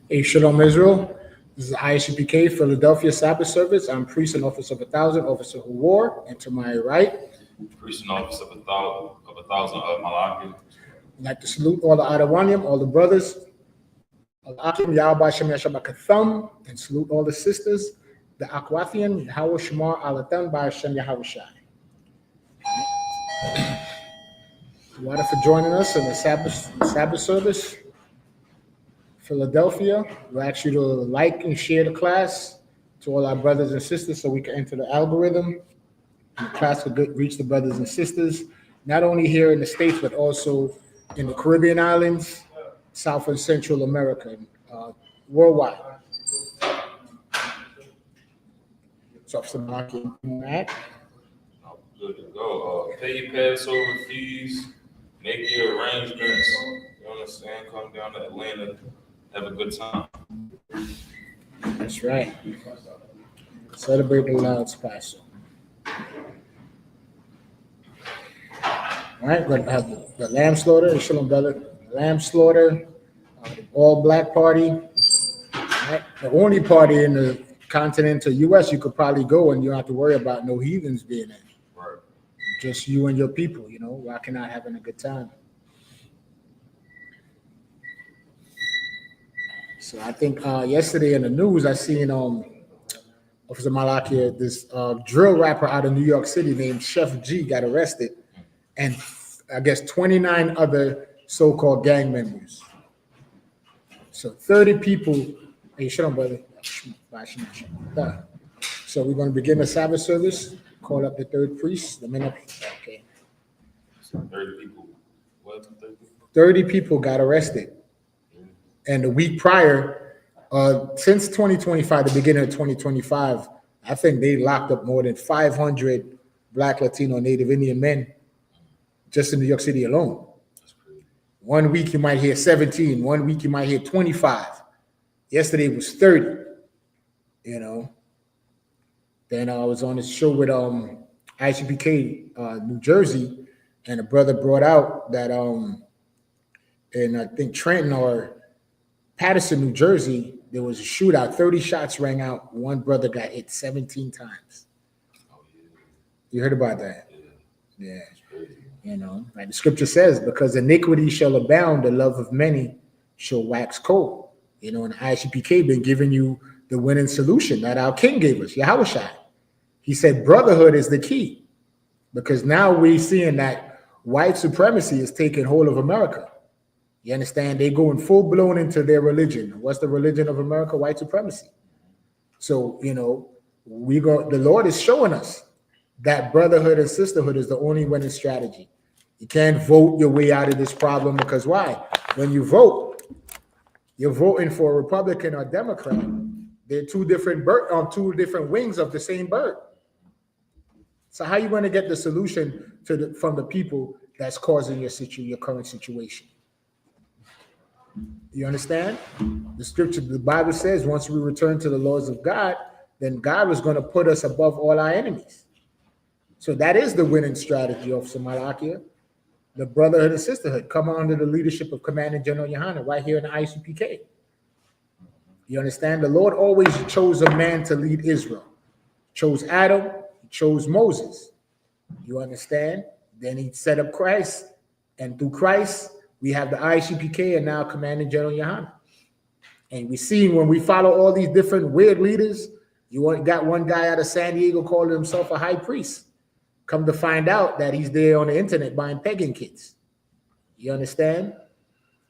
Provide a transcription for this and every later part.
Hey, Shalom Israel. This is I.S.U.P.K, Philadelphia Sabbath service. I'm priest and officer of 1,000, officer who war, and to my right, priest and officer of 1,000 of Malachi. I'd like to salute all the Adawanium, all the brothers, Al-Akim, Yahweh Shem Yashabakatham, and salute all the sisters, the Akwathian, Yahweh Shemar Alatan by Hashem YAHUSHUA. Water for joining us in the Sabbath service. Philadelphia, we ask you to like and share the class to all our brothers and sisters so we can enter the algorithm. And the class will reach the brothers and sisters, not only here in the States, but also in the Caribbean islands, South and Central America, worldwide. So, good to go. Pay your Passover fees, make your arrangements. You understand? Come down to Atlanta. Have a good time. That's right. Celebrate the Lord's Passover. All right, we're going to have the lamb slaughter, the Shalom Bella, lamb slaughter, the all black party. All right, the only party in the continental U.S. you could probably go and you don't have to worry about no heathens being in. Right. Just you and your people, you know, rocking out, having a good time. So I think yesterday in the news, I seen Officer Malachi, this drill rapper out of New York City named Chef G got arrested, and I guess 29 other so-called gang members. So 30 people. Hey, shut up, brother. So we're going to begin the Sabbath service. Call up the third priest. The minute. Okay. So 30 people. What? 30 people got arrested. And the week prior, since 2025, the beginning of 2025, I think they locked up more than 500 Black, Latino, Native Indian men just in New York City alone. 1 week you might hear 17. 1 week you might hear 25. Yesterday was 30. You know. Then I was on a show with I.S.U.P.K, New Jersey, and a brother brought out that in I think Trenton or Patterson, New Jersey, there was a shootout. 30 shots rang out. One brother got hit 17 times. You heard about that? Yeah. You know, like the scripture says, because iniquity shall abound, the love of many shall wax cold. You know, and I.S.U.P.K been giving you the winning solution that our king gave us, YAHUSHUA. He said brotherhood is the key, because now we're seeing that white supremacy is taking hold of America. You understand? They going full blown into their religion. What's the religion of America? White supremacy. So, you know, the Lord is showing us that brotherhood and sisterhood is the only winning strategy. You can't vote your way out of this problem, because why? When you vote, you're voting for a Republican or Democrat. They're two different wings of the same bird. So how are you going to get the solution from the people that's causing your current situation? You understand? The scripture, the Bible says, once we return to the laws of God, then God was going to put us above all our enemies. So that is the winning strategy of Malachi, the brotherhood and sisterhood, come under the leadership of Commanding General YAHANNA right here in the I.S.U.P.K. You understand? The Lord always chose a man to lead Israel. Chose Adam, he chose Moses. You understand? Then he set up Christ, and through Christ, we have the I.S.U.P.K and now Commanding General YAHANNA. And we see when we follow all these different weird leaders, you got one guy out of San Diego calling himself a high priest. Come to find out that he's there on the internet buying pegging kits. You understand?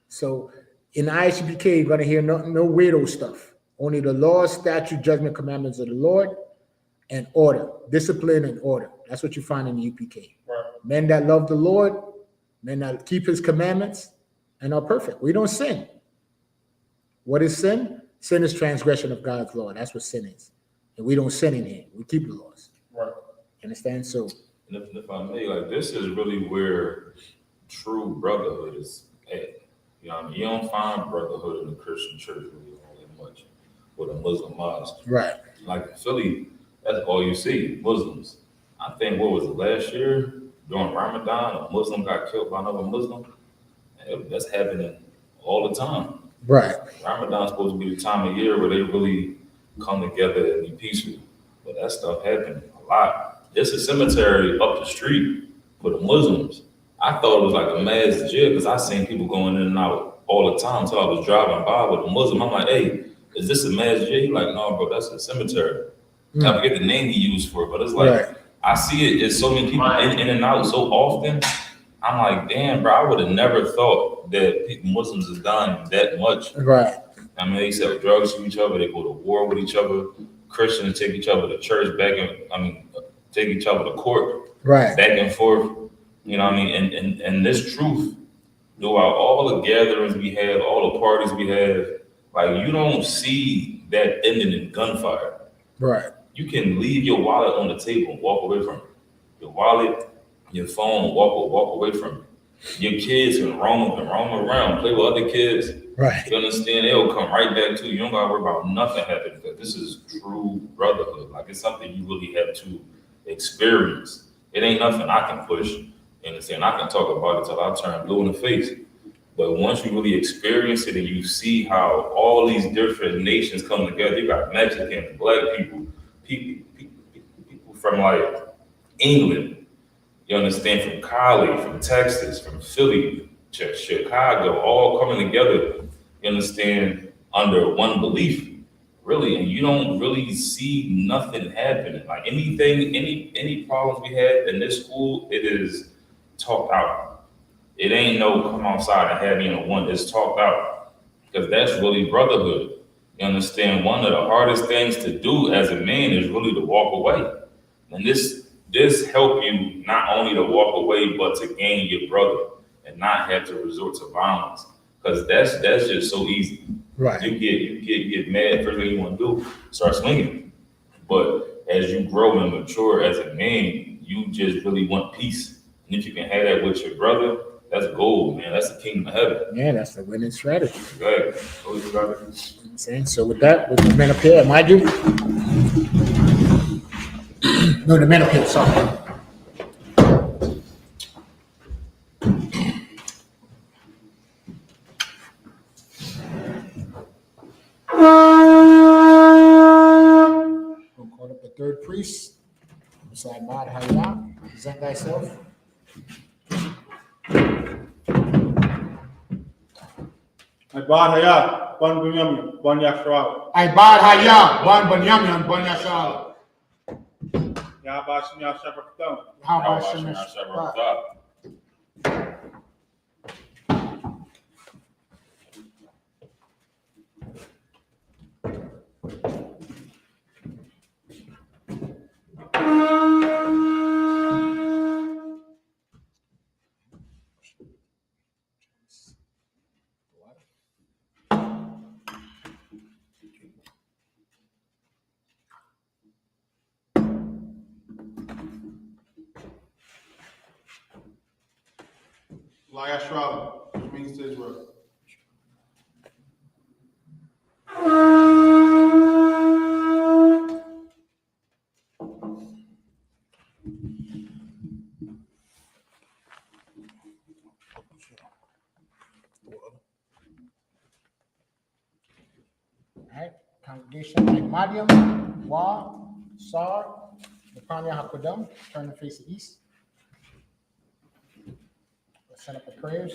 So in I.S.U.P.K, you're going to hear no weirdo stuff. Only the law, statute, judgment, commandments of the Lord, and order, discipline and order. That's what you find in the UPK. Right. Men that love the Lord, men that keep his commandments, and are perfect. We don't sin. What is sin? Sin is transgression of God's law. That's what sin is. And we don't sin in here. We keep the laws. Right. Understand? So, and if I may, like, this is really where true brotherhood is at. You know what I mean? You don't find brotherhood in the Christian church really all that much with a Muslim mosque. Right. Like in Philly, that's all you see, Muslims. I think, what was it, last year? During Ramadan, a Muslim got killed by another Muslim. That's happening all the time. Right. Ramadan's supposed to be the time of year where they really come together and be peaceful. But that stuff happened a lot. There's a cemetery up the street for the Muslims. I thought it was like a mass jail because I seen people going in and out all the time. So I was driving by with a Muslim. I'm like, hey, is this a mass jail? He's like, no, bro, that's a cemetery. I forget the name he used for it, but it's like, I see it. There's so many people in and out so often. I'm like, damn, bro, I would have never thought that Muslims is dying that much. Right. I mean, they sell drugs to each other. They go to war with each other. Christians take each other to church take each other to court. Right. Back and forth. You know what I mean? And this truth, throughout all the gatherings we have, all the parties we have, like, you don't see that ending in gunfire. Right. You can leave your wallet on the table and walk away from it. Your wallet, your phone, walk away from it. Your kids can roam around, play with other kids. Right. You understand? They'll come right back to you. You don't gotta worry about nothing happening because this is true brotherhood. Like, it's something you really have to experience. It ain't nothing I can push. You understand? I can talk about it till I turn blue in the face. But once you really experience it and you see how all these different nations come together, you got Mexicans, black people from like England, you understand, from Cali, from Texas, from Philly, Chicago, all coming together, you understand, under one belief, really, and you don't really see nothing happening. Like any problems we have in this school, it is talked out. It ain't no come outside and have me in a one, it's talked out. Because that's really brotherhood. You understand, one of the hardest things to do as a man is really to walk away. And this help you not only to walk away, but to gain your brother and not have to resort to violence. Because that's just so easy. Right. You get mad, first thing you want to do, start swinging. But as you grow and mature as a man, you just really want peace. And if you can have that with your brother, that's gold, man. That's the kingdom of heaven. Yeah, that's the winning strategy. Right. So with that, with the men up here, mind you. No, the men up here, sorry. We'll call up the third priest. Beside Mad Hayah, present thyself. Bad Hayat, Bon Bunyamin, Bon YAHUSHUA. I Bad Hayah, Bon Bunyamin, Bon YAHUSHUA. YAHAWASHI, YAHUSHUA. How about YAHUSHUA, which means to Israel. All right, congregation, Madiam, Wa, Sar, Napanya Hakodam, turn and face the east. Let's set up the prayers.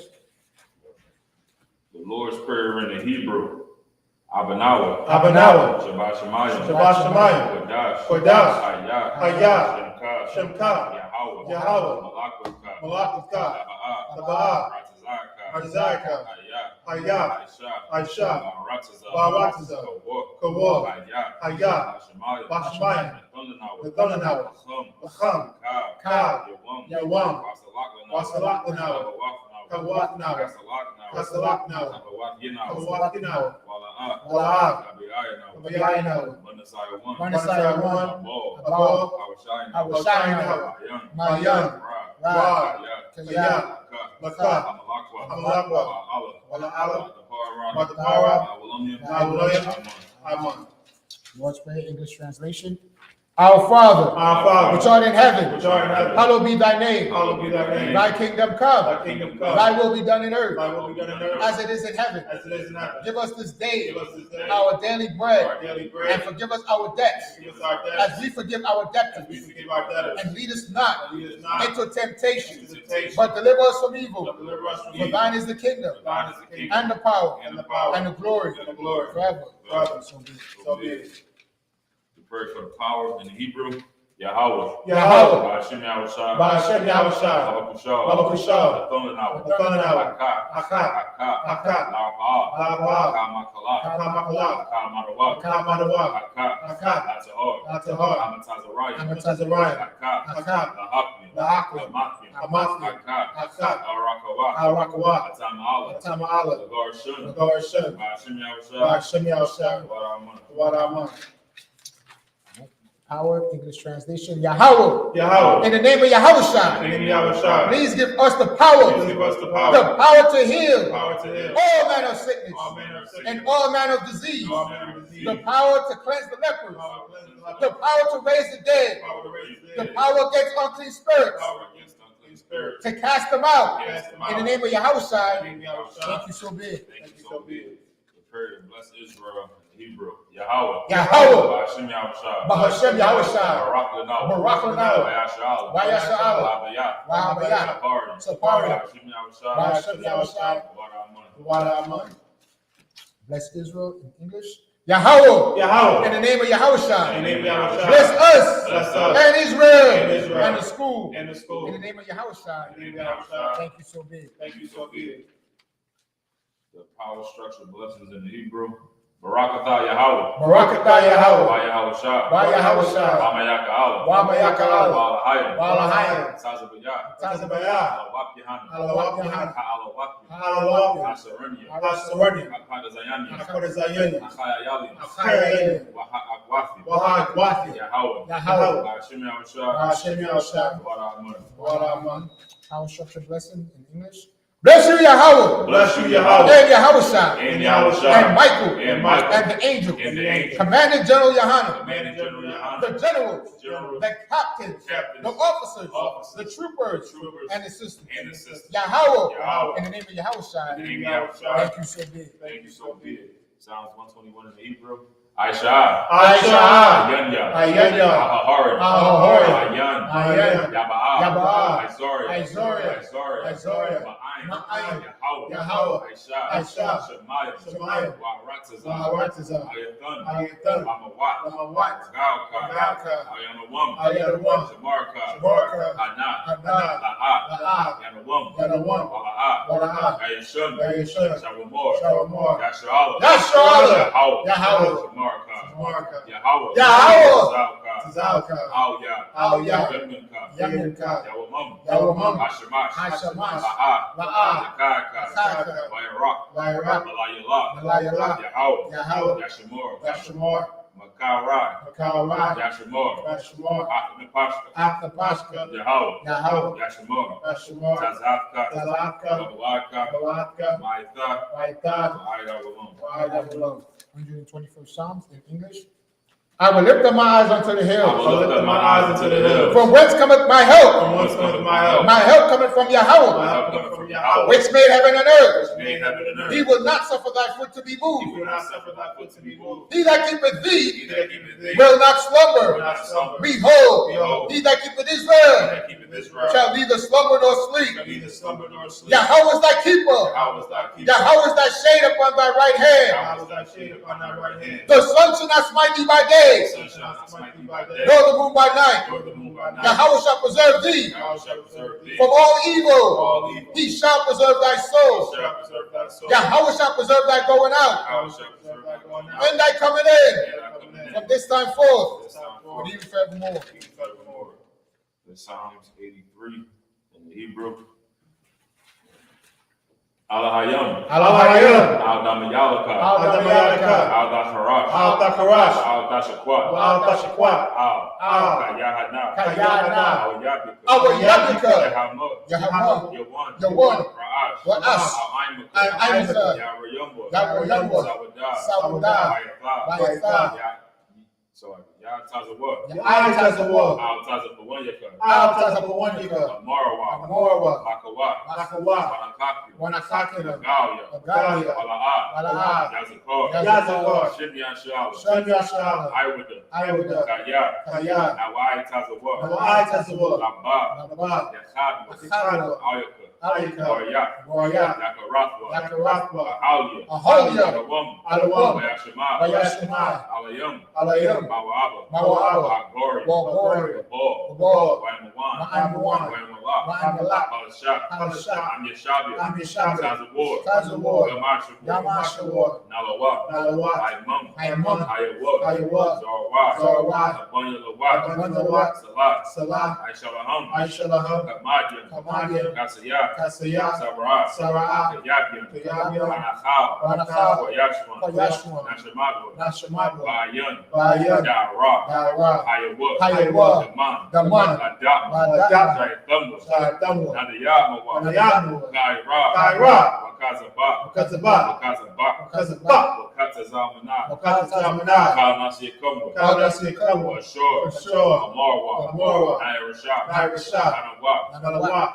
The Lord's Prayer in the Hebrew. Abanawa. Shabbat Shemayim. Kodash. Hayah. Shemka. Yahawah. Malakavka. Taba'ah. Ratazaka. Hayah. I.S.U.P.K. Baratiza. Kawah. Hayah. Bashamayim. Nathanawa. Lacham. Ka. Yawam. Wasalakanawa. Kawatnawa. Kasalaknawa. Kawatinawa. Wala'ah. Abiyaynawa. Manasaya one, Above. Awashaynawa, Bayan. Ra, Kaya. Laka. Amalakwa. Wala'ala. Matapara. Awulayim. Aman. Lord's Prayer, English translation. Our Father, which which art in heaven, heaven, hallowed be thy name. hallowed be thy name. Thy kingdom come. Thy kingdom come. Thy will be done in earth, Thy will be done in earth as it is in heaven. as it is in heaven. Give us this day Give us this day our daily bread, our daily and bread. forgive us our debts, Forgive us our as debts we forgive our as debtors. we forgive our debtors. And lead us not And lead us not into temptation, into temptation, but deliver us from but evil. deliver us from For evil. thine is the kingdom, Thine is the kingdom, and the power, and the power, and the glory, and the glory, forever. forever. So be it. So be it. We pray for the power in the Hebrew. YAHAWAH. YAHAWAH. YAHUSHUA. YAHUSHUA. YAHUSHUA. YAHUSHUA. YAHUSHUA. Power, English translation, Yahawah. Yahawah. In the name of Yahushua, In the name of Yahushua. please give us the power, Please give us the the power. power to heal Power to heal. all manner of sickness All manner of sickness. and all manner of disease, All manner of disease. the power to cleanse the lepers, Power to cleanse the leper. the power to raise the dead, Power to raise the the dead. power against unclean spirits, Power against unclean spirits. to cast them out. Cast them In the out. name of Yahushua, In the name of Yahushua. thank you so big. Thank you, so be it. We pray to bless Israel in Hebrew. YAHAWAH. Yahawah, Ba'ashem Yahushua. Bahashem Yahushua, Barak Lanah. Barak Lanah, Yasha'Allah. Yasha'Allah, Wahabayah. Wahabayah, Sapari. Sapari, Ba'ashem Yahushua. Bahashem Yahushua. Wadaman. Bless Israel in English. Yahawah, Yahawah. in the name of In the Yahushua, name of Yahushua. bless us Bless us. and Israel And Israel. and the school. And the school. In the name of Yahushua, In the name of Yahushua. thank you so big. Thank you, so be it. The power structure blessings in the Hebrew. Barakatah Yahawah. Barakatah Yahawah, Yahawashi. Yahawashi, Wamayaka Allah. Wamayaka Allah, Walahayim. Walahayim, Sazabayah. Tazabayah. Alawak Yahanna. Alawak Yahanna. Alawak. Hallelujah. Asarania. Asarania. Akada Zayania. Akada Zayani. Akayayali. Akayayali. Wahagwathi. Wahagwathi. Yahawah. Yahawah, Ba'ashem Yahushua. Hashem Yahushua. Wadaman. Wadaman. power structure blessing in English. Bless you, Yahawah, Bless you, Yahawah. and Yahushua, And Yahushua. and Michael, And Michael. and the angel, And the angel. Commanding General Yahanna, Commanding General the Yahanna. generals, Generals. the captains, Captains. the officers, Officers. the troopers, Troopers. and the sisters. And the sisters. Yahawah, Yahawah. in the name of Yahushua, In the name of Yahushua. thank you so big. Thank you, so be it. Psalms 121 in the Hebrew. I.S.U.P.K. I.S.U.P.K. Ayanya. Ayanya. Ahahari. Ahahari. Ayan. Ayan. Yaba'a. Yaba'a. Isariah. Isariah. Isariah. Isariah. Ma'ayin. Ma'ayin. Yahawah. Yahawah. Aisha. Aisha. Shemaiah. Shemaiah. Wa'aratazah. Wa'aratazah. Ayathan. Ayathan. Amawat. Amawat. Gauka. Gauka. Ayanawam. Ayanawam. Shamarka. Shamarka. Hana. Hana. La'a. La'a. Yanawam. Yanawam. Wala'a. Wala'a. Ayashun. Ayashun. Shawamor. Shawamor. Yasha'Allah. Yasha'Allah. Yahawah. Yahawah. Shamarka. Shamarka. Yahawah. Yahawah. Zalka. Aoya. Aoya. Yaminka. Yaminka. Yawamam. Yawamam. Hashamash. Hashamash. La'a. La'a. Yakaka. Yakaka. Wayaraq. Wayaraq. Malayala. Malayala. Yahawah. Yahawah. Yashamor. Yashamor. Makarai. Makarai. Yashamor. Yashamor. Aknapashka. Aknapashka. Yahawah. Yahawah. Yashamor. Yashamor. Tazafka. Tazafka. Mawaka. Balaka. Maitha. Maitha. Ayawamam. Wa'adawamam. 121st Psalms in English. I will lift up my eyes unto the I hills. will lift up my eyes into the hills. From whence cometh my From help? whence cometh my help? My help cometh from My Yahawah, help cometh from Yahweh. which made heaven and earth. Which made heaven and earth. He will not suffer thy foot to be He moved. will not suffer thy foot to be moved. He that keepeth thee He that keepeth thee will not Will slumber. not slumber. Behold, Behold. he that keepeth He Israel that keepeth Israel shall neither slumber nor sleep. shall neither slumber nor sleep. Yahweh is thy keeper. Yahweh is thy keeper. Yahweh is thy shade upon thy right hand. Yahweh is thy shade upon thy right hand. The sun shall not smite thee by The day, sun shall not smite thee by day, nor the moon by night. nor the moon by night. Yahweh shall preserve thee Yahweh shall preserve thee from all from evil. all evil. He shall preserve thy He soul. shall preserve thy soul. Yahweh shall preserve thy going out Yahweh shall preserve thy going out and thy coming in and thy coming in. from this time forth This time and forth, even forevermore. even forevermore. The Psalms 83 in the Hebrew. Alahayam. Alahayim. Al-Damayalaka. Al-Damayalaka. Al-Dasharash. Al-Takarash. Al-Dashakwa. Al-Tashakwa. Al-Kayahana. Kayahana. Al-Yabika. Al-Yabika. Yahamot. Yahawah. Yawan. Yawan. Ra'ash. Wa'ash. Al-Aimaka. Al-Aimaka. Yarayamwa. Yarayamwa. Sawadah. Sawadah. Bayatha. Bayatha. YAHAWASHI. YAHAWAH. Al-Tazawah. Al-Tazawah. Amarawah. Amarawah. Makawah. Makawah. Wanakaki. Wanakaki. Galia. Galia. Wala'ah. Wala'ah. Yazakar. Yazakar. Shimyan Shala. Shanya Shala. Iwada. Iwada. Kaya. Kaya. Nawai Tazawah. Nawai Tazawah. Labba. Labba. Yachadwa. Yachadwa. I.O.C.K. I.U.I.C. Waryak. Waryak. Yakarathwa. Yakarathwa. Ahalia. Ahalia. Alawam. Wayashima. Wayashima. Alayam. Alayam. Mawaba. Mawaba. Glory. Glory. Ball. Ball. Wayamawan. Wayamawan. Wayamala. Wayamala. Palashak. Palashak. I'm Yashabia. I'm Yashabia. Tazawar. Tazawar. Yamashavor. Yamashavor. Nalawa. Nalawa. Aimum. Aimum. I.O.C.K. I.O.C.K. Zarwat. Zarwat. Abanyalawat. Abanyalawat. Salat. Salat. I.S.H.A.LAM. I.S.H.A.LAM. Kamadian. Kamadian. Kasayat. Kasayat. Sabarat. Sarat. Kayabian. Kayabian. Anachal. Anachal. Wayashwan. Wayashwan. Nashamadwa. Nashamadwa. Bayan. Bayan. Dara. Dara. I.O.C.K. I.O.C.K. Daman. Daman. Adama. Adama. Shaythamwa. Shaythamwa. Nadayamawa. Nadayamawa. Kaira. Kaira. Wakazaba. Wakazaba. Wakazaba. Wakazaba. Wakatazamana. Wakatazamana. Kalnasiyakumwa. Kalnasiyakumwa. Ashur. Ashur. Amarwa. Amarwa. Nairashah. Nairashah. Anawa. Nanawa.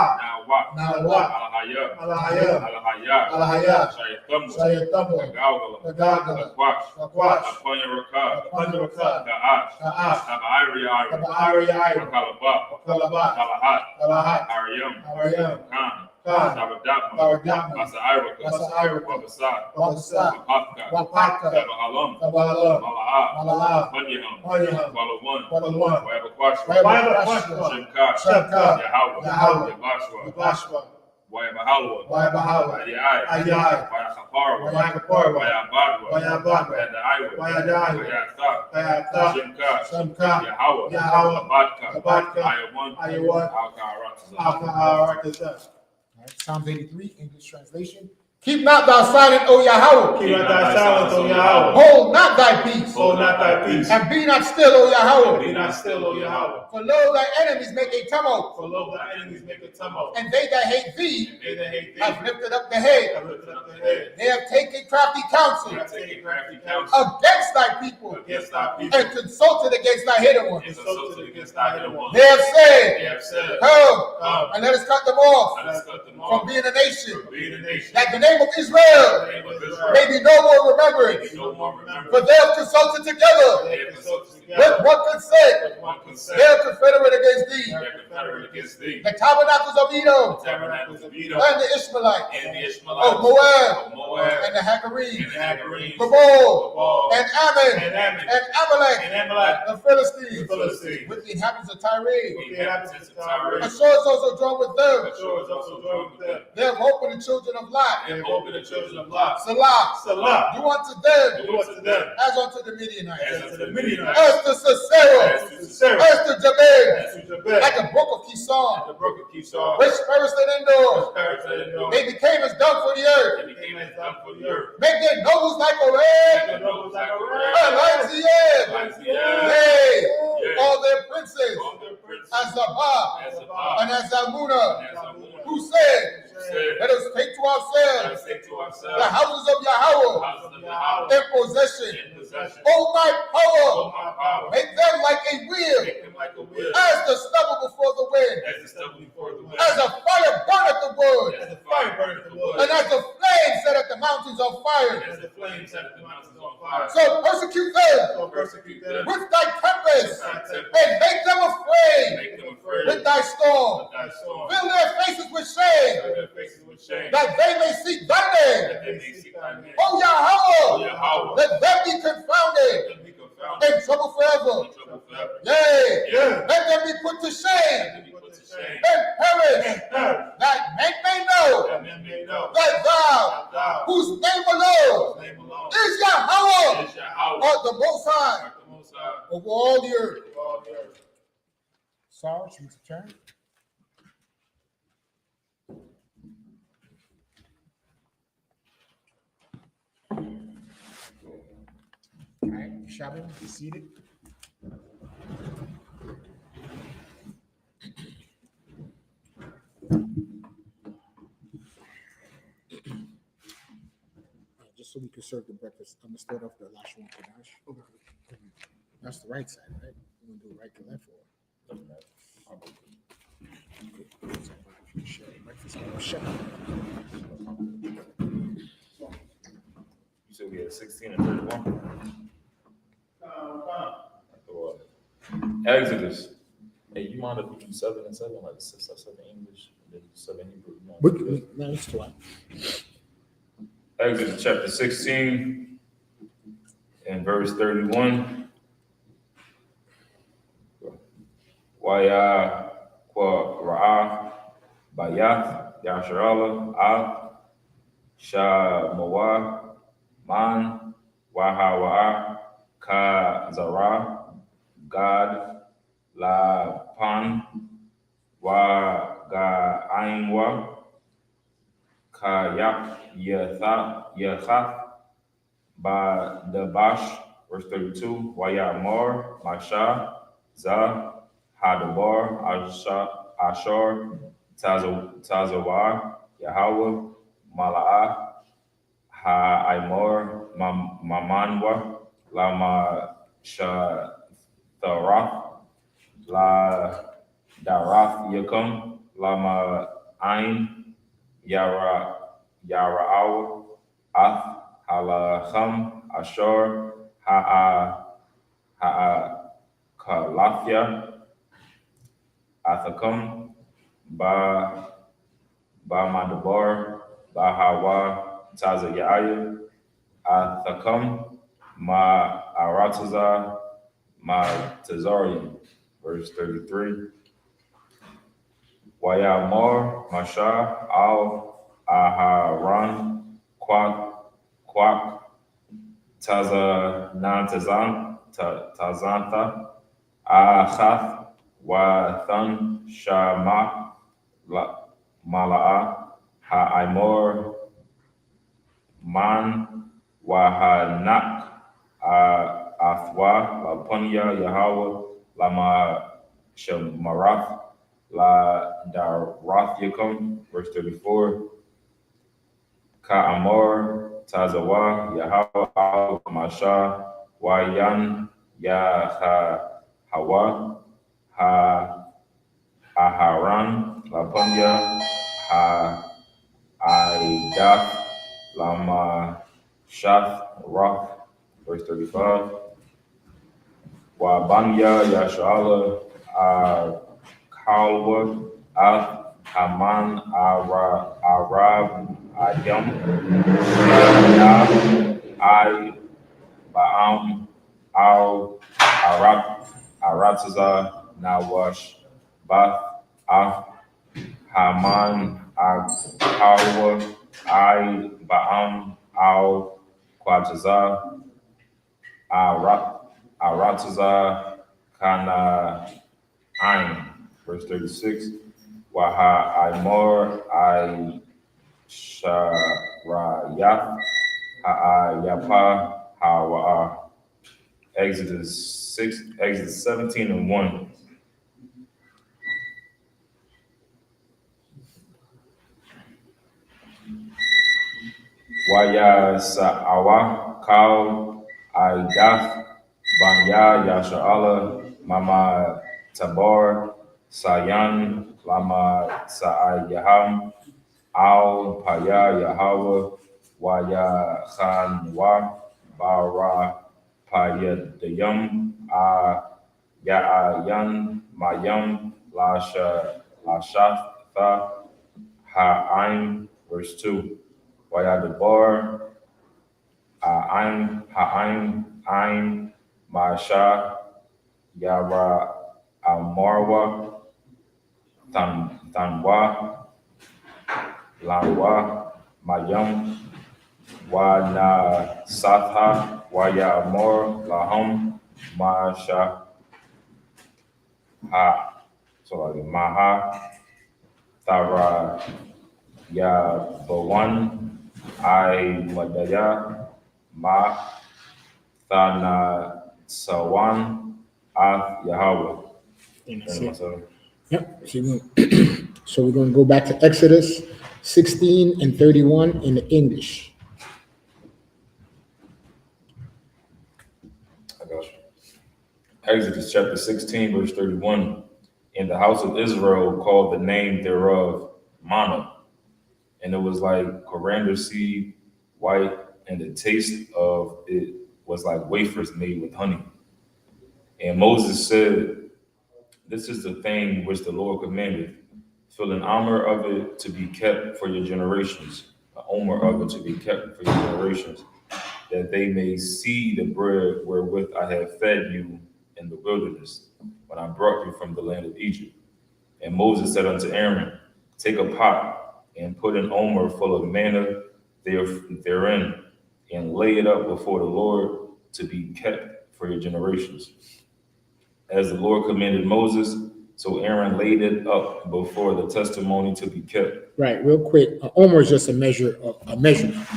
Nawa. Nawa. Alahaya. Alahaya. Alahaya. Alahaya. Shaythamwa. Shaythamwa. Agawala. Agawala. Akwash. Akwash. Apanyaraka. Apanyaraka. Ga'ash. Ga'ash. Tabairi. Tabairi. Wakalaba. Wakalaba. Kalahat. Kalahat. Ariyam. Ariyam. Khan. Khan. Tabadakma. Tabadakma. Masa'iraka. Masa'iraka. Wabasad. Wabasad. Wapaka. Wapaka. Tabahalam. Tabahalam. Mala'ah. Mala'ah. Banyaham. Banyaham. Walawan. Walawan. Wayabakwashwa. Wayabakwashwa. Shimka. Shimka. Yahawah. Yahawah. Yabashwa. Yabashwa. Wayabahalwa. Wayabahalwa. Ayai. Ayai. Wayachaparwa. Wayachaparwa. Wayabadwa. Wayabadwa. Wayadaiwa. Wayadaiwa. Wayathak. Wayathak. Shimka. Shimka. Yahawah. Yahawah. Abadka. Abadka. Ayawan. Ayawan. Al-Kaharatazah. Psalms 83, English translation. Keep not thou silent, O Yahweh. Keep not thy silence, O Yahweh. Hold not thy peace. Hold not thy peace. And be not still, O Yahweh. Be not still, O Yahweh. For lo, thy enemies make a tumult, For lo, thy enemies make a tumult. and they that hate thee They that hate thee have lifted up the head. have lifted up their head. They have taken crafty counsel They have taken crafty counsel against thy people, against thy people, and consulted against thy hidden ones. and consulted against thy hidden ones. They have They said, have said, Come, and let us cut them off let us cut them from off being a nation, from being a nation. that the name of Israel The name of Israel may be no more remembered. be no more remembered. For they have consulted together They have consulted with together one consent. with one consent. They are confederate against thee. They are confederate against thee. The tabernacles of Edom, The tabernacles of Edom and the Ishmaelites, and the of Ishmaelites Moab, of Moab and the Hagarenes, and the Hagarenes, Gabal, Gabal, and Ammon, and Ammon, and Amalek, and Amalek, the Philistines, the Philistines, with the inhabitants of Tyre. with the inhabitants of Tyre. A sword is also drawn with them. Ashur is also joined with them. They have hope in the children of Lot. They have opened the children of Lot. Salah, Salah, do unto them do unto them as unto the Midianites, as unto the Midianites, as to Sisera, as to Sarah, as to Jabez, as to Jabez, like a brook of and Kishon, the brook of Kishon, which perished indoors. They they became as dung for the earth. became as dung for the earth. Make their noses like a And red, the nobles like a and ram, like the ebb. like the air. Yea, all their princes, All their princes, as Zabah as above, and as Zalmunna, and as a woman, who said, said, let us take to let ourselves us take to the ourselves houses of Yahweh houses of Yahweh in possession. in possession. O my Oh, power, my power, make them like a wheel, make them like a wheel, as the stubble before the wind, as the stubble before the wind, as a fire burneth the wood, as the fire burneth the wood, and as the flame set the mountains on and fire. as the flame set the mountains on fire. So persecute them So persecute them with thy tempest, thy tempest, and make them afraid make them afraid with thy storm. with thy sword, Fill their faces with shame, cover their faces with shame, that they may seek thy name. that they may seek thy name. O O Yahweh, Yahweh, let them be let confounded them be confounded in trouble forever. in trouble forever. Yea, Yeah. let them be put to shame Let them be put to shame, and perish, and perish, that men may know that men may know that thou, that thou, whose name alone whose name alone is Yahweh, is Yahweh, art the Most High art the Most High over all the earth. of all the earth. Sarge, you turn. All right, Shabbat, be seated. Just so we can serve the breakfast, I'm gonna start off the last one for Dash. That's the right side, right? You want to do right to left or? Doesn't matter. I'll go. You said we had 16 and 31? Exodus. Hey, you mind if we do 7 and 7, like 6 or 7 English, and then 7 Hebrew? You mind if we do that? No, it's too hard. Exodus chapter 16 and verse 31. YAHUAH Bayath YAHUSHUA SHAMAWAH Man YAHAWAH Ka God La Pan Wa Kayak Yachath Ba Dabash, verse 32, Wayamor, Masha, Za, Hadabar, Ashar, Tazawar, Yahawah, Mala'ah, Ha'imor, Mamanwa, Lama Shatharath, La Darath Yakum, Lama Ain, Yara'aw, Ath, Halacham, Ashar, Kalathia, Athakam, Madabar, Hawa, Tazayaya, Athakam, Ma Arataza, Ma Tazarian, verse 33. Wayamor, Masha, Al, Aharan, Quack, Tazantha, Achath, Wathan, Shama, Mala'a, Ha'imor, Man, Wahanak, Athwa, Lapunya, Yahawah, Lama Shamarath, La Darath Yakum, verse 34. Ka'amor, Tazawa, Yahawah, Masha, Wayan, Yahawa, Aharan, Lapunya, Aidath, Lama Shath, Roth, verse 35. Wabanya, Yashala, Kalwa, Haman, Arab, Ayam, I, Baam, Al, Arataza, Nawash, Bath, Haman, Kalwa, I, Baam, Al, Quataza, Arataza, Kana, Ain, verse 36. Waha Imor I Sharayath Yapa Hawa. Exodus 17 and 1. Waya Sa'awa Kal Aidath Banya Yasha'ala Mama Tabor Sayan Lama Sa'ayaham Al Paya Yahawah Waya Khanwa Bara Payadayam Ya'ayan Mayam Lashatha Ha'aim, verse 2. Wayadabar Ha'aim Masha Yara Amarwa Tanwa Lanwa Mayam Wana Satha Waya Amor Laham Masha Maha Tara Yabawan I Madaya Ma Thana Sawan Ath Yahawah. Yep. So we're going to go back to Exodus 16 and 31 in the English. I got you. Exodus chapter 16, verse 31. And the house of Israel called the name thereof manna. And it was like coriander seed, white, and the taste of it was like wafers made with honey. And Moses said, this is the thing which the Lord commanded. Fill an omer of it to be kept for your generations, an omer of it to be kept for your generations, that they may see the bread wherewith I have fed you in the wilderness, when I brought you from the land of Egypt. And Moses said unto Aaron, take a pot and put an omer full of manna therein, and lay it up before the Lord to be kept for your generations. As the Lord commanded Moses, so Aaron laid it up before the testimony to be kept. Right, real quick. Omer is just a measure of a measurement.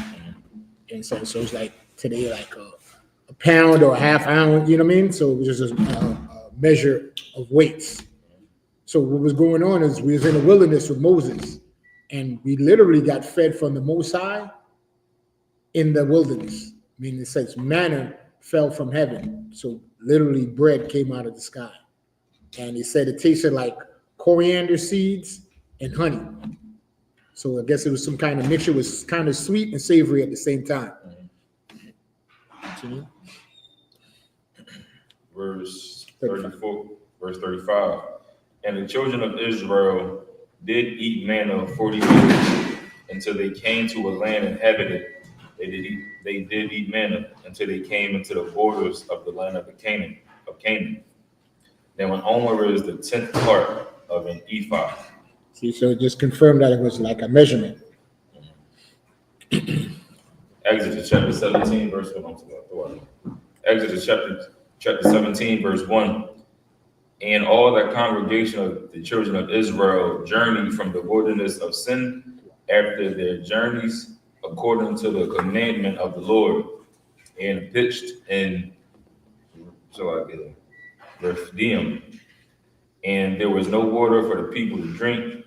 And so it's like today, like a pound or a half ounce, you know what I mean? So it was just a measure of weights. So what was going on is we was in the wilderness with Moses, and we literally got fed from the Most High in the wilderness. I mean, it says manna fell from heaven. So literally bread came out of the sky. And he said it tasted like coriander seeds and honey. So I guess it was some kind of mixture. It was kind of sweet and savory at the same time. Verse 34, verse 35. And the children of Israel did eat manna 40 years until they came to a land inhabited. They did eat manna until they came into the borders of the land of Canaan. Then when omer is the 10th part of an ephah. See, so it just confirmed that it was like a measurement. Exodus chapter 17, verse 1. Exodus chapter 17, verse 1. And all the congregation of the children of Israel journeyed from the wilderness of Sin after their journeys, according to the commandment of the Lord, and pitched in Rephidim. And there was no water for the people to drink,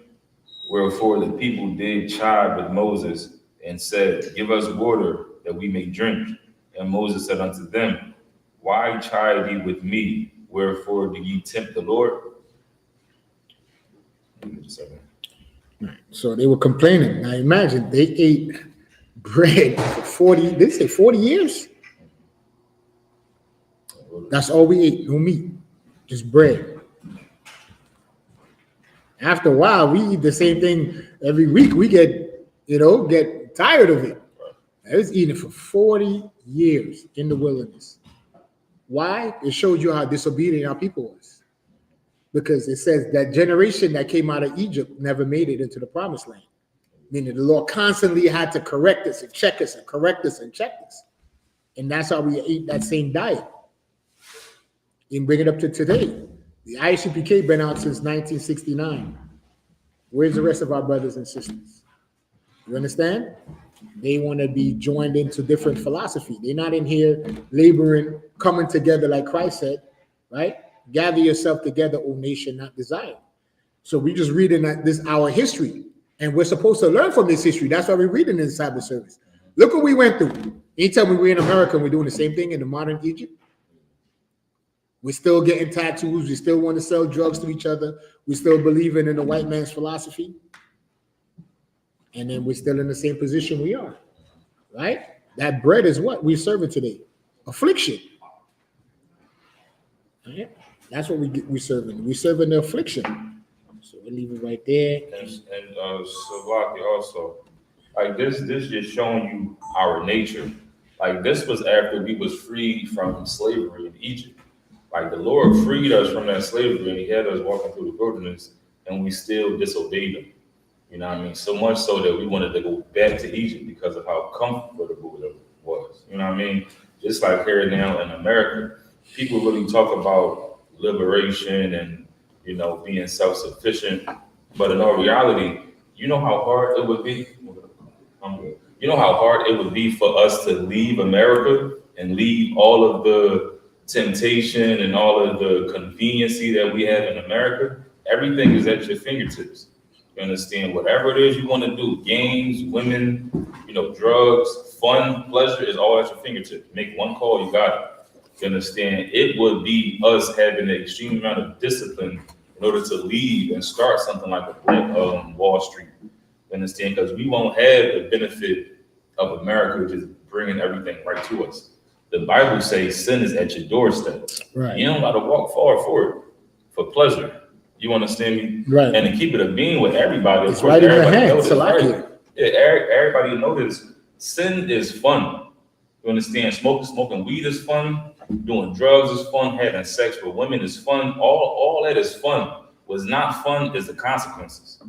wherefore the people did chide with Moses and said, give us water that we may drink. And Moses said unto them, why chide ye with me? Wherefore do ye tempt the Lord? So they were complaining. Now imagine they ate bread for 40, did they say 40 years? That's all we ate, no meat, just bread. After a while, we eat the same thing every week. We get tired of it. I was eating it for 40 years in the wilderness. Why? It showed you how disobedient our people was. Because it says that generation that came out of Egypt never made it into the promised land. Meaning the Lord constantly had to correct us and check us and correct us and check us. And that's how we ate that same diet. And bring it up to today. The I.S.U.P.K been out since 1969. Where's the rest of our brothers and sisters? You understand? They want to be joined into different philosophy. They're not in here laboring, coming together like Christ said, right? Gather yourself together, O nation, not desire. So we just reading this our history, and we're supposed to learn from this history. That's why we're reading in the Sabbath service. Look what we went through. Anytime we were in America, we're doing the same thing in the modern Egypt. We're still getting tattoos. We still want to sell drugs to each other. We're still believing in the white man's philosophy. And then we're still in the same position we are, right? That bread is what we're serving today. Affliction. Right? That's what we're serving. We're serving the affliction. So we'll leave it right there. And Savaki also, like this just showing you our nature. Like this was after we was freed from slavery in Egypt. Like the Lord freed us from that slavery and he had us walking through the wilderness and we still disobeyed him. You know what I mean? So much so that we wanted to go back to Egypt because of how comfortable it was. You know what I mean? Just like here now in America, people really talk about liberation and, being self-sufficient. But in all reality, you know how hard it would be? You know how hard it would be for us to leave America and leave all of the temptation and all of the conveniency that we have in America? Everything is at your fingertips. You understand? Whatever it is you want to do, games, women, drugs, fun, pleasure is all at your fingertips. Make one call, you got it. You understand? It would be us having an extreme amount of discipline in order to leave and start something like a Black Wall Street. You understand? Because we won't have the benefit of America just bringing everything right to us. The Bible says sin is at your doorstep. Right. You don't got to walk far for it, for pleasure. You understand me? Right. And to keep it a being with everybody. It's right in your hand. Knows this, right? Yeah, Everybody knows sin is fun. You understand? Smoking weed is fun. Doing drugs is fun. Having sex with women is fun. All that is fun. What's not fun is the consequences.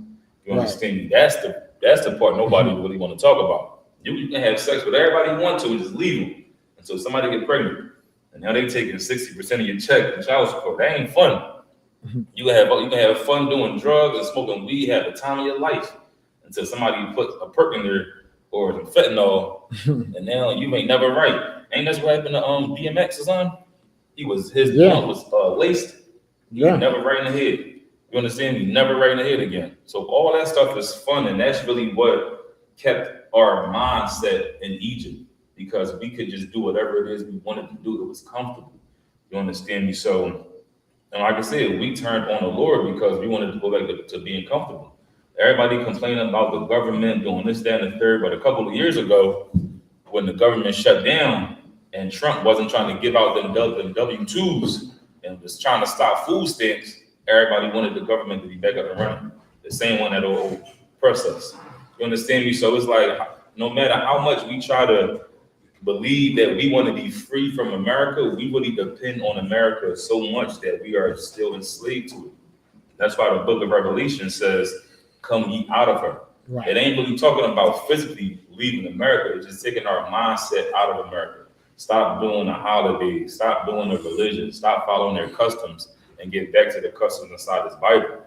You understand me? That's the part nobody really want to talk about. You can have sex with everybody you want to and just leave them until somebody get pregnant. And now they taking 60% of your check in child support. That ain't fun. You can have fun doing drugs and smoking weed, have the time of your life until somebody put a perk in there or some fentanyl, and now you ain't never right. Ain't that's what happened to DMX's on? His blunt was laced. He was never right in the head. You understand? He never right in the head again. So all that stuff is fun, and that's really what kept our mindset in Egypt, because we could just do whatever it is we wanted to do. It was comfortable. You understand me? So, and like I said, we turned on the Lord because we wanted to go back to being comfortable. Everybody complaining about the government doing this, that, and the third. But a couple of years ago, when the government shut down and Trump wasn't trying to give out them W-2s and was trying to stop food stamps, everybody wanted the government to be back up and running. The same one that'll oppress us. You understand me? So it's like, no matter how much we try to believe that we want to be free from America, we really depend on America so much that we are still enslaved to it. That's why the book of Revelation says, come ye out of her. Right. It ain't really talking about physically leaving America. It's just taking our mindset out of America. Stop doing the holidays. Stop doing the religion. Stop following their customs and get back to the customs inside this Bible.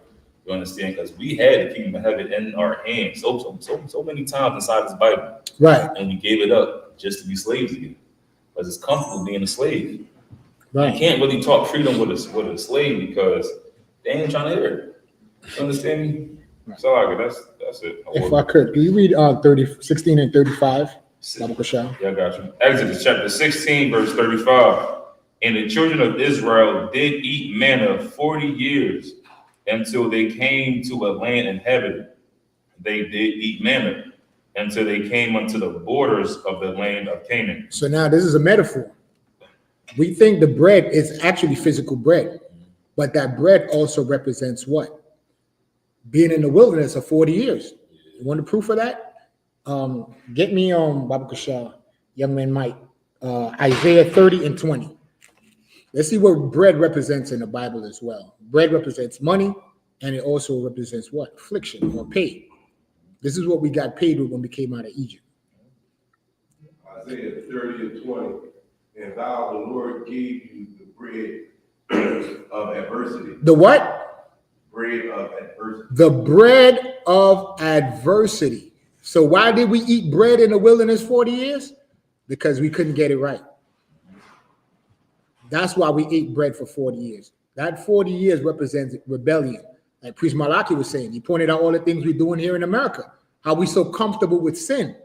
You understand? Because we had the kingdom of heaven in our hands so many times inside this Bible. Right. And we gave it up just to be slaves again. Because it's comfortable being a slave. Right. You can't really talk freedom with a slave because they ain't trying to hear it. You understand me? Right. So that's it. If I could, can you read 16 and 35? Yeah, I got you. Exodus chapter 16, verse 35. And the children of Israel did eat manna 40 years until they came to a land inhabited. They did eat manna until they came unto the borders of the land of Canaan. So now this is a metaphor. We think the bread is actually physical bread, but that bread also represents what? Being in the wilderness for 40 years. You want the proof of that? Get me on Baba Kasha, young man Mike, Isaiah 30 and 20. Let's see what bread represents in the Bible as well. Bread represents money, and it also represents what? Affliction or pay. This is what we got paid with when we came out of Egypt. Isaiah 30 and 20. And thou, the Lord, gave you the bread of adversity. The what? Bread of adversity. The bread of adversity. So why did we eat bread in the wilderness 40 years? Because we couldn't get it right. That's why we ate bread for 40 years. That 40 years represents rebellion. Like Priest Malachi was saying, he pointed out all the things we're doing here in America, how we so comfortable with sin.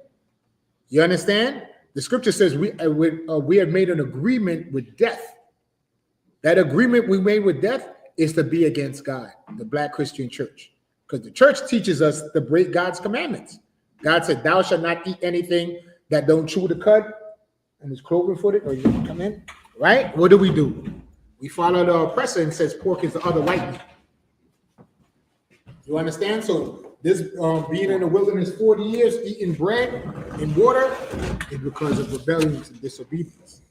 You understand? The scripture says we have made an agreement with death. That agreement we made with death is to be against God, the Black Christian church. Because the church teaches us to break God's commandments. God said, thou shalt not eat anything that don't chew the cud and is cloven footed, or you come in, right? What do? We follow the oppressor and says pork is the other white meat. You understand? So this being in the wilderness 40 years, eating bread and water is because of rebellion and disobedience.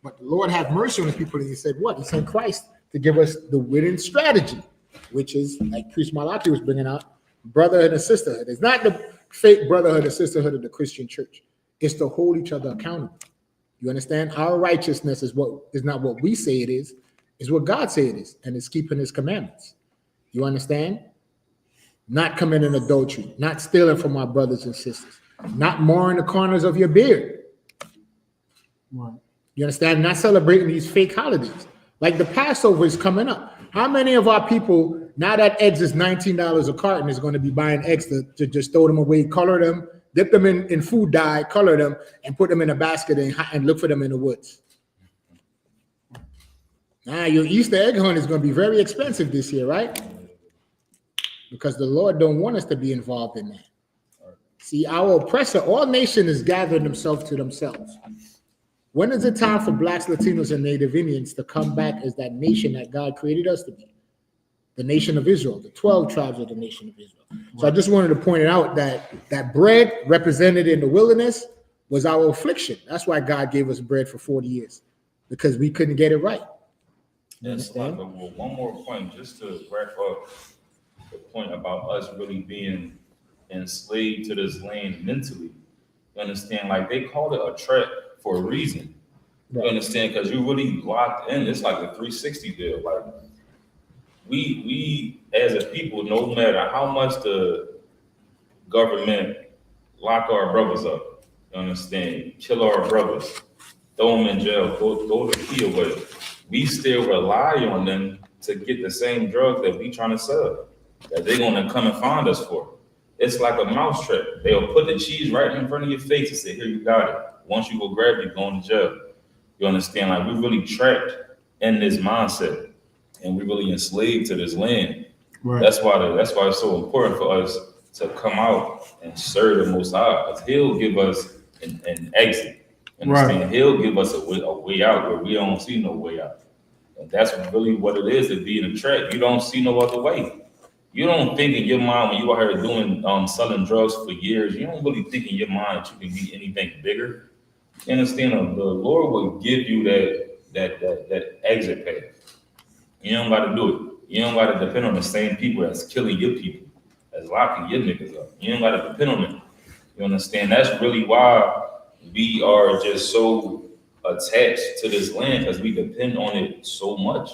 But the Lord had mercy on his people, and he said what? He sent Christ to give us the winning strategy, which is, like Priest Malachi was bringing out, brotherhood and sisterhood. It's not the fake brotherhood and sisterhood of the Christian church. It's to hold each other accountable. You understand? Our righteousness is not what we say it is what God say it is, and it's keeping his commandments. You understand? Not committing adultery, not stealing from our brothers and sisters, not marring the corners of your beard. Right. You understand? Not celebrating these fake holidays. Like the Passover is coming up. How many of our people, now that eggs is $19 a carton, is going to be buying eggs to just throw them away, color them, dip them in food dye, color them, and put them in a basket and look for them in the woods? Your Easter egg hunt is going to be very expensive this year, right? Because the Lord don't want us to be involved in that. See, our oppressor, all nations is gathering themselves to themselves. When is it time for Blacks, Latinos, and Native Indians to come back as that nation that God created us to be? The nation of Israel, the 12 tribes of the nation of Israel. So I just wanted to point it out that bread represented in the wilderness was our affliction. That's why God gave us bread for 40 years, because we couldn't get it right. Yes, one more point, just to wrap up the point about us really being enslaved to this land mentally. You understand? Like, they called it a trap for a reason. You understand? Because you really locked in. It's like a 360 deal. Like, we as a people, no matter how much the government lock our brothers up, you understand, kill our brothers, throw them in jail, throw the key away, we still rely on them to get the same drugs that we trying to sell, that they're gonna come and find us for. It's like a mousetrap. They'll put the cheese right in front of your face and say, here, you got it. Once you go grab it, you're going to jail. You understand? Like, we're really trapped in this mindset, and we're really enslaved to this land. Right. That's why it's so important for us to come out and serve the Most High. Because He'll give us an exit. You understand? Right. He'll give us a way out where we don't see no way out. And that's really what it is to be in a trap. You don't see no other way. You don't think in your mind when you out here doing selling drugs for years, you don't really think in your mind that you can be anything bigger. You understand? The Lord will give you that exit path. You don't got to do it. You don't got to depend on the same people that's killing your people, that's locking your niggas up. You don't got to depend on them. You understand? That's really why we are just so attached to this land, because we depend on it so much.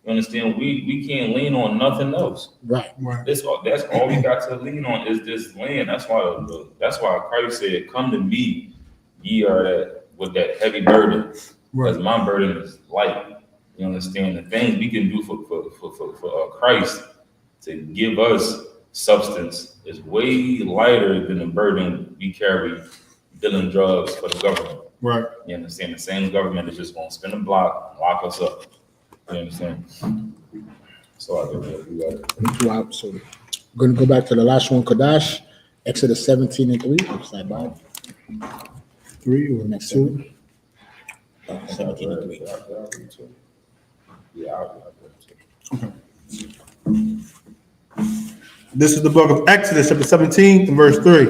You understand? We can't lean on nothing else. Right. That's all we got to lean on is this land. That's why Christ said, "Come to me, ye are that with that heavy burden, because my burden is light." You understand? The things we can do for Christ to give us substance is way lighter than the burden we carry dealing drugs for the government. Right. You understand? The same government is just going to spin a block and lock us up. You understand? So I think we got it. Wow. So we're going to go back to the last one, Kodash, Exodus 17:3. Upside down. 3 or next 2? 17:3. Yeah, I'll okay. This is the book of Exodus, chapter 17, and verse 3.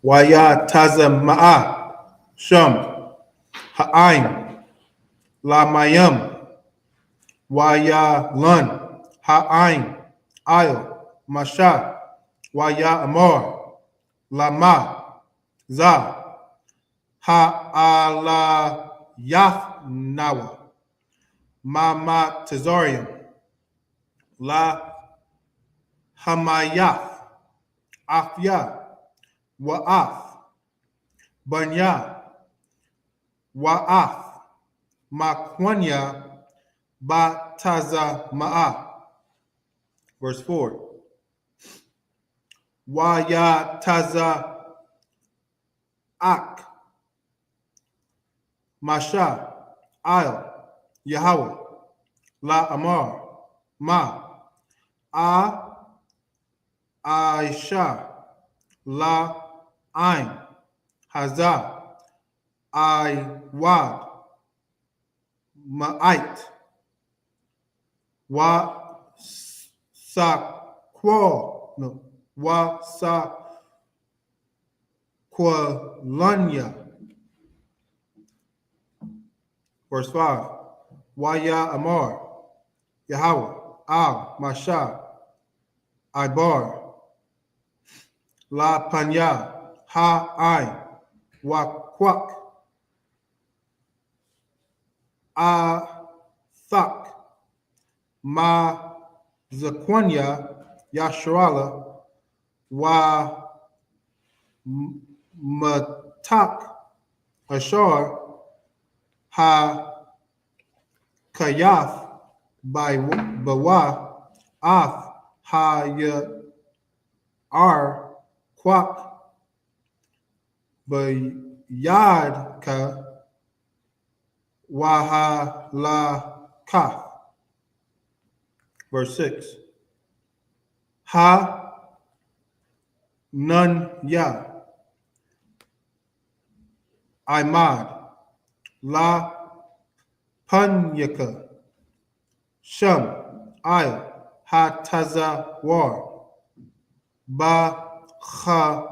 Wayatazama'a Sham Ha'ain La Mayam Wayalan Ha'ain Ayo Masha Waya Amor Lama Za Ha'ala Yahnawa Mama Tazarian La Hamayath Afya Wa'af Banya Wa'af Makwanya Bataza Ma'a. Verse 4. Wayataza Ak Masha Al Yahawah La Amar Ma Aisha La Ain Haza Wad Ma'ait Wa Saqualanya. Verse 5. Waya Amar Yahawah Al Masha Ibar La Panya Ha Ain Wakwak Thak Ma Zaquanya Yashuala Wa Matak Ashar Ha Kayath by Bawa Af Ha Ar Kwak Bayadka YAHALA. Verse 6. Ha Nun Ya Imad La Punyaka Shum I Ha War Ba Kha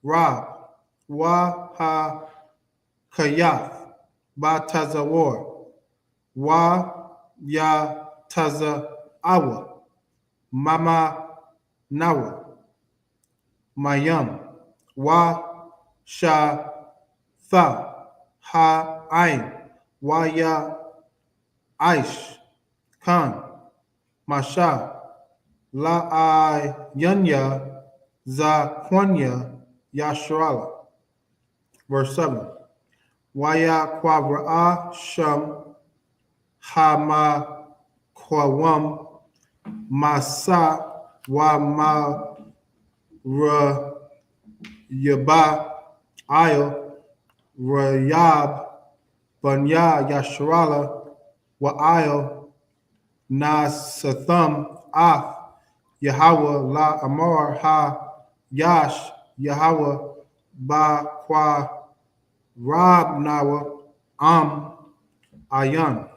Rab Wa Ha Kayath Ba War Wa Ya Awa Mama Nawa Mayam Wa Sha Tha Ha Ain Wa Ya Aish Khan Masha La I Yanya Za Kwanya Yashrala. Verse 7. Waya Kwabra Sham Hama Kwawam Masa Wa Ma Ra Yaba Ayo Rayab Banya Yashrala Wa Ayo Nasatham Af Yahawah La Amar Ha Yash Yahawah Ba Kwa Rab Nawa Ayan.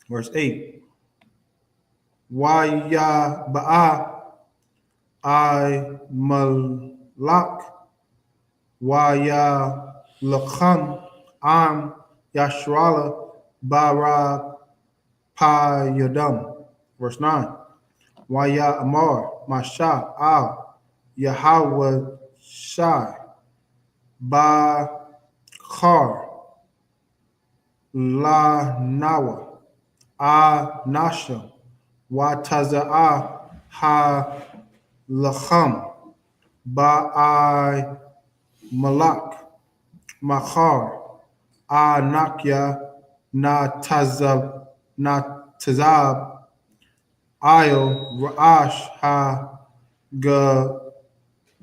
Verse 8. Waya Ba'a I Malak Waya Lakham Yashrala Bara Payadam. Verse 9. Waya Amar Masha Al YAHUWASHI Ba Khar La Nawa Nasha Wa Taza'a Ha Lacham Ba I Malak Makhar Nakya Na Tazab Ayo Ra'ash Ha Ga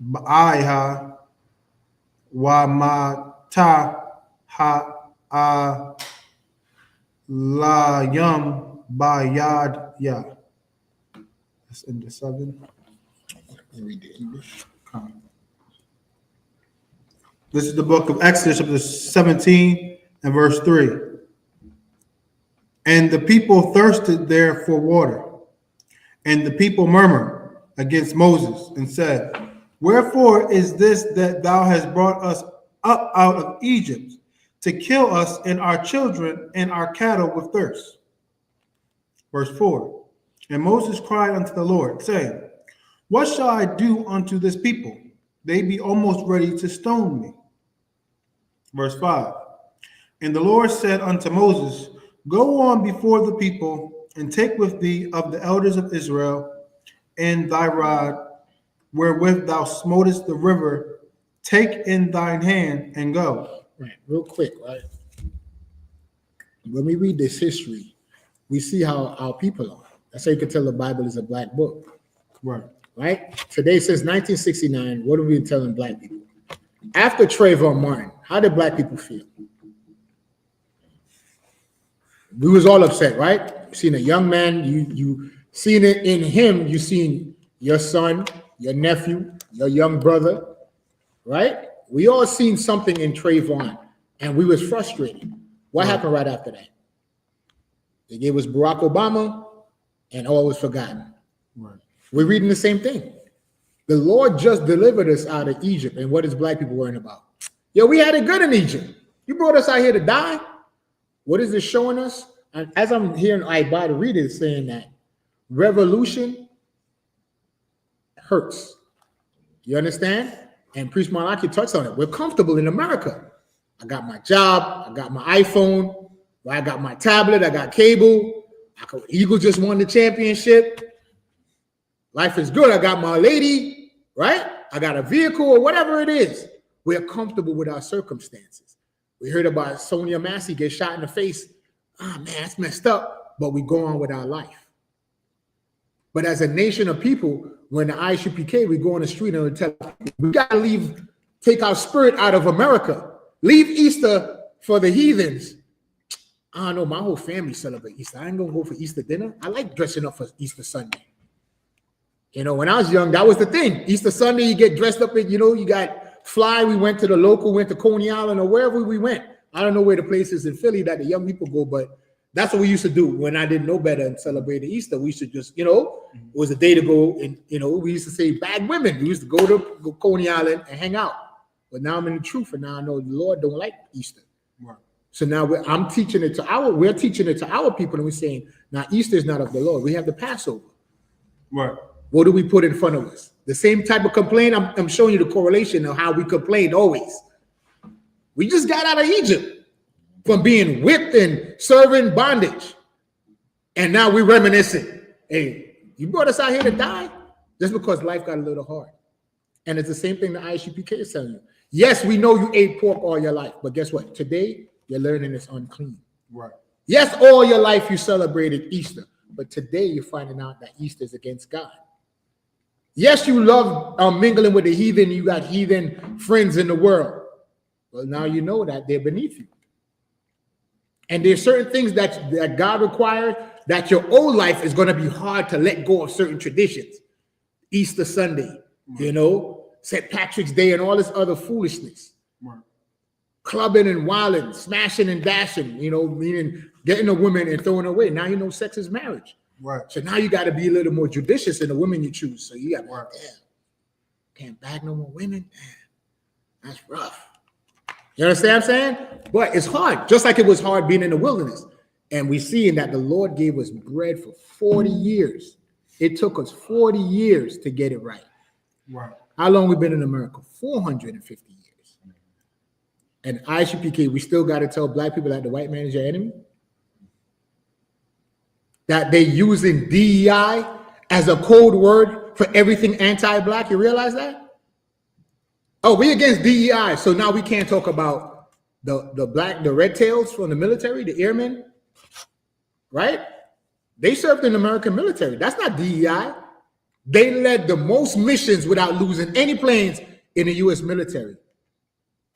Ba'aiha Wa Mata Ha La Yum Bayad Ya. That's in the 7. Read the English. This is the book of Exodus, chapter 17 and verse 3. And the people thirsted there for water, and the people murmured against Moses and said, Wherefore is this that thou hast brought us up out of Egypt to kill us and our children and our cattle with thirst? Verse 4. And Moses cried unto the Lord, saying, What shall I do unto this people? They be almost ready to stone me. Verse 5. And the Lord said unto Moses, Go on before the people, and take with thee of the elders of Israel and thy rod, wherewith thou smotest the river, take in thine hand and go. Right, real quick, right? When we read this history, we see how our people are. That's how you can tell the Bible is a black book. Right. Right? Today, since 1969, what have we been telling black people? After Trayvon Martin, how did black people feel? We was all upset, right? You seen a young man, you seen it in him, you seen your son, your nephew, your young brother, right? We all seen something in Trayvon, and we was frustrated. What happened right after that? They gave us Barack Obama, and all was forgotten. Right. We're reading the same thing. The Lord just delivered us out of Egypt, and what is black people worrying about? Yo, we had it good in Egypt. You brought us out here to die? What is this showing us? And as I'm hearing I.B.O.W to read it, saying that revolution hurts. You understand? And Priest Malaki touched on it. We're comfortable in America. I got my job. I got my iPhone. I got my tablet. I got cable. Eagle just won the championship. Life is good. I got my lady, right? I got a vehicle or whatever it is. We're comfortable with our circumstances. We heard about Sonia Massey get shot in the face. Ah, man, that's messed up. But we go on with our life. But as a nation of people, when the I.S.U.P.K, we go on the street and we tell people, we got to leave, take our spirit out of America. Leave Easter for the heathens. I don't know, my whole family celebrate Easter. I ain't gonna go for Easter dinner. I like dressing up for Easter Sunday. You know, when I was young, that was the thing. Easter Sunday, you get dressed up in, you know, you got fly. We went to the local, went to Coney Island or wherever we went. I don't know where the places in Philly that the young people go, but that's what we used to do when I didn't know better and celebrated Easter. We should just, you know, it was a day to go and, you know, we used to say bad women. We used to go to Coney Island and hang out. But now I'm in the truth, and now I know the Lord don't like Easter. Right. So now we're teaching it to our people, and we're saying, now Easter is not of the Lord. We have the Passover. Right. What do we put in front of us? The same type of complaint. I'm showing you the correlation of how we complained always. We just got out of Egypt from being whipped and serving bondage. And now we're reminiscing. Hey, you brought us out here to die? Just because life got a little hard. And it's the same thing the I.S.U.P.K is telling you. Yes, we know you ate pork all your life, but guess what? Today, you're learning it's unclean. Right. Yes, all your life you celebrated Easter, but today you're finding out that Easter is against God. Yes, you love mingling with the heathen. You got heathen friends in the world. Well, now you know that they're beneath you. And there's certain things that God required that your old life is going to be hard to let go of certain traditions. Easter Sunday, you know, St. Patrick's Day and all this other foolishness. Right. Clubbing and wilding, smashing and dashing, you know, meaning getting a woman and throwing her away. Now you know sex is marriage. Right. So now you got to be a little more judicious in the women you choose. So you got to, Right. damn, can't bag no more women. Damn, that's rough. You understand what I'm saying? But it's hard, just like it was hard being in the wilderness. And we see that the Lord gave us bread for 40 years. It took us 40 years to get it right. Right. How long we been in America? 450 years. And I.S.U.P.K, we still got to tell black people that the white man is your enemy? That they're using DEI as a code word for everything anti-black. You realize that? Oh, we against DEI, so now we can't talk about the red tails from the military, the airmen, right? They served in the American military. That's not DEI. They led the most missions without losing any planes in the U.S. military.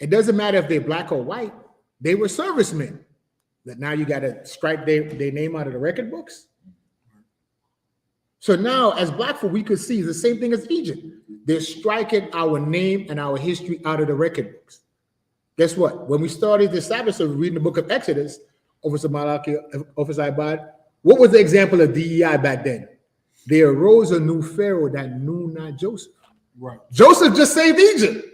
It doesn't matter if they're black or white. They were servicemen. That now you got to strike their name out of the record books. So now, as black folk, we could see the same thing as Egypt. They're striking our name and our history out of the record books. Guess what? When we started the Sabbath, so reading the book of Exodus, Officer Malachi, Officer Ibad, what was the example of DEI back then? There arose a new Pharaoh that knew not Joseph. Right. Joseph just saved Egypt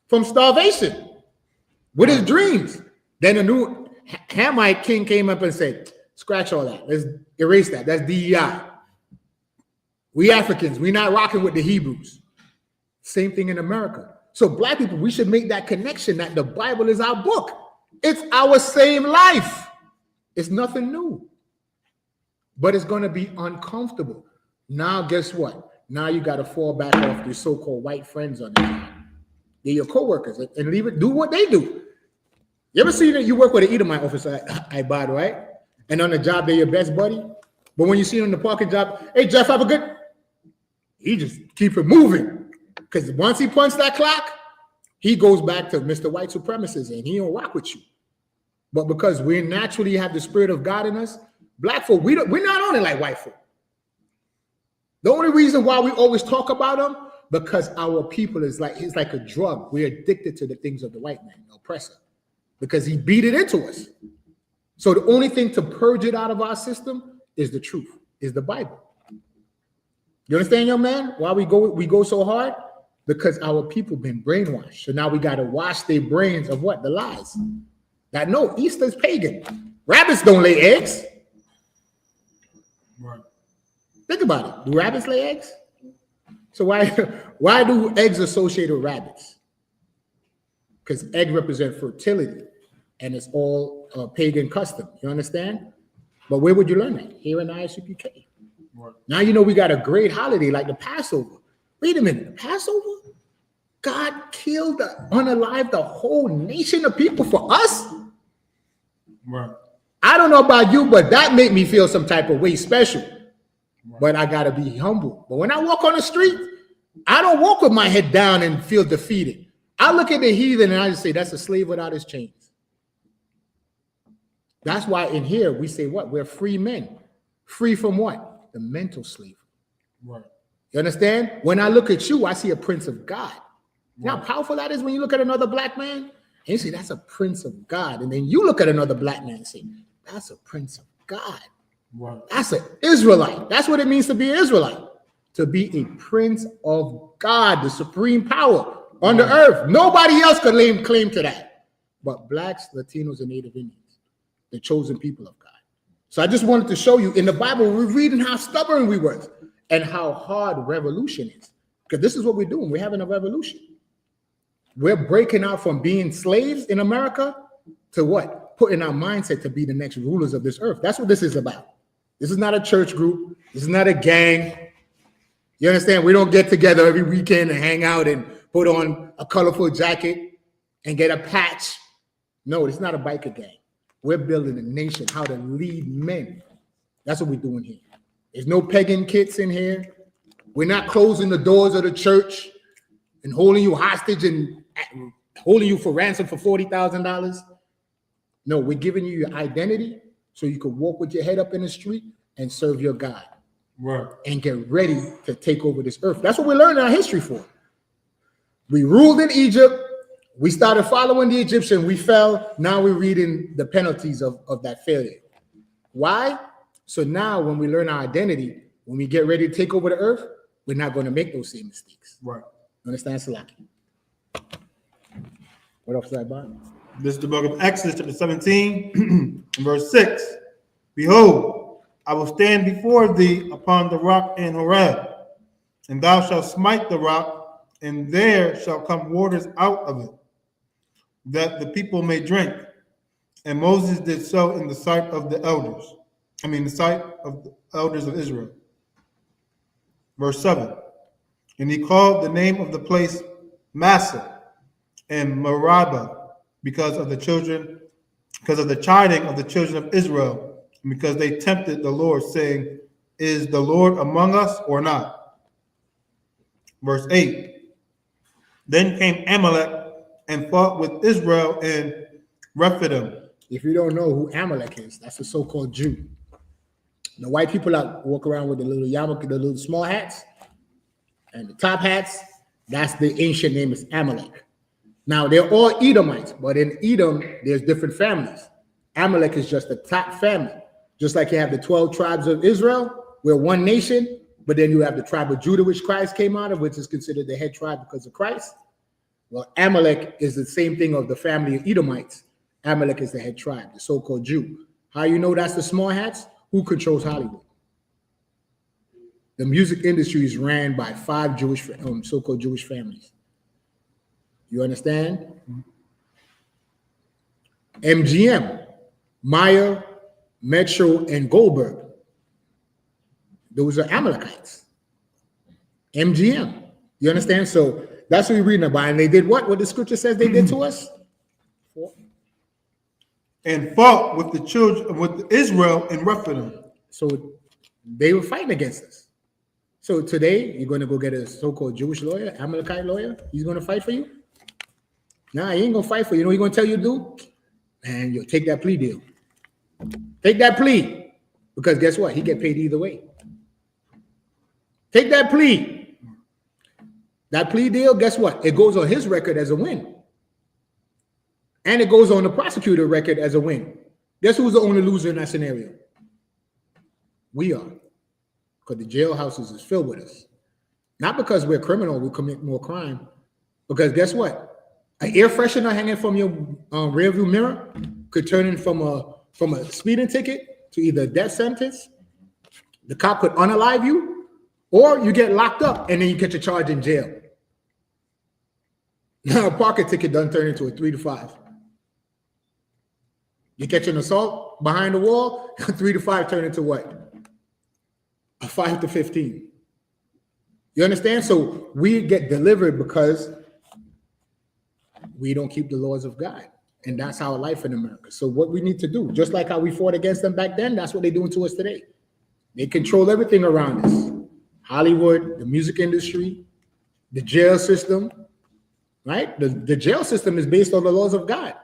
from starvation with his dreams. Then a new Hamite king came up and said, scratch all that. Let's erase that. That's DEI. We Africans, we're not rocking with the Hebrews. Same thing in America. So black people, we should make that connection that the Bible is our book. It's our same life. It's nothing new. But it's going to be uncomfortable. Now, guess what? Now you got to fall back off your so-called white friends on the job. They're your co-workers and leave it, do what they do. You ever see that you work with an Edomite officer, Ibad, right? And on the job, they're your best buddy. But when you see him on the parking job, hey, Jeff, have a good... He just keep it moving. Because once he punches that clock, he goes back to Mr. White supremacist and he don't rock with you. But because we naturally have the spirit of God in us, black folk, we're not on it like white folk. The only reason why we always talk about them, because our people it's like a drug. We're addicted to the things of the white man, the oppressor, because he beat it into us. So the only thing to purge it out of our system is the truth, is the Bible. You understand, young man? Why we go so hard? Because our people been brainwashed. So now we got to wash their brains of what? The lies. That no, Easter's pagan. Rabbits don't lay eggs. Right. Think about it. Do rabbits lay eggs? So why do eggs associate with rabbits? Because egg represent fertility, and it's all pagan custom. You understand? But where would you learn that? Here in I.S.U.P.K. Right. Now you know we got a great holiday like the Passover. Wait a minute, the Passover? God killed, unalived the whole nation of people for us? Right. I don't know about you, but that made me feel some type of way special. Right. But I got to be humble. But when I walk on the street, I don't walk with my head down and feel defeated. I look at the heathen and I just say, that's a slave without his chains. That's why in here we say what? We're free men. Free from what? The mental slavery. Right. You understand? When I look at you, I see a prince of God. You know how powerful that is when you look at another black man? And you say, that's a prince of God. And then you look at another black man and say, that's a prince of God. Right. That's an Israelite. That's what it means to be an Israelite. To be a prince of God, the supreme power on the earth. Nobody else could lay claim to that. But blacks, Latinos, and Native Indians, the chosen people of God. So I just wanted to show you in the Bible, we're reading how stubborn we were and how hard revolution is. Because this is what we're doing. We're having a revolution. We're breaking out from being slaves in America to what? Putting our mindset to be the next rulers of this earth. That's what this is about. This is not a church group. This is not a gang. You understand? We don't get together every weekend and hang out and put on a colorful jacket and get a patch. No, it's not a biker gang. We're building a nation, how to lead men. That's what we're doing here. There's no pegging kits in here. We're not closing the doors of the church and holding you hostage and holding you for ransom for $40,000. No, we're giving you your identity so you can walk with your head up in the street and serve your God. Right. And get ready to take over this earth. That's what we're learning our history for. We ruled in Egypt. We started following the Egyptian. We fell. Now we're reading the penalties of that failure. Why? So now when we learn our identity, when we get ready to take over the earth, we're not going to make those same mistakes. Right. Understand, Salaki? What else did I buy? This is the book of Exodus, chapter 17, verse 6. Behold, I will stand before thee upon the rock in Horeb, and thou shalt smite the rock, and there shall come waters out of it, that the people may drink. And Moses did so in the sight of the elders. The sight of the elders of Israel. Verse 7. And he called the name of the place Massa and Meribah, because of the chiding of the children of Israel, because they tempted the Lord, saying, is the Lord among us or not? Verse 8. Then came Amalek and fought with Israel in Rephidim. If you don't know who Amalek is, that's a so-called Jew. The white people that walk around with the little yarmulke, the little small hats, and the top hats, that's the ancient name is Amalek. Now, they're all Edomites, but in Edom, there's different families. Amalek is just the top family. Just like you have the 12 tribes of Israel, we're one nation, but then you have the tribe of Judah, which Christ came out of, which is considered the head tribe because of Christ. Well, Amalek is the same thing of the family of Edomites. Amalek is the head tribe, the so-called Jew. How you know that's the small hats? Who controls Hollywood? The music industry is ran by 5 Jewish, so-called Jewish families. You understand? MGM, Meyer, Metro, and Goldberg. Those are Amalekites. MGM. You understand? So that's what we read about. And they did what? What the scripture says they did to us? And fought with the children, with Israel in Rephidim. So they were fighting against us. So today, you're going to go get a so-called Jewish lawyer, Amalekite lawyer. He's going to fight for you? Nah, he ain't going to fight for you. You know what he's going to tell you to do? Man, you'll take that plea deal. Take that plea. Because guess what? He get paid either way. Take that plea. That plea deal, guess what? It goes on his record as a win. And it goes on the prosecutor record as a win. Guess who's the only loser in that scenario? We are. Because the jailhouses is filled with us. Not because we're criminal, we commit more crime. Because guess what? An air freshener hanging from your rearview mirror could turn in from a speeding ticket to either a death sentence. The cop could unalive you, or you get locked up and then you get your charge in jail. Now a parking ticket doesn't turn into a 3 to 5. You catch an assault behind the wall, 3 to 5 turn into what? A 5 to 15. You understand? So we get delivered because we don't keep the laws of God. And that's our life in America. So what we need to do, just like how we fought against them back then, that's what they're doing to us today. They control everything around us. Hollywood, the music industry, the jail system, right? The jail system is based on the laws of God.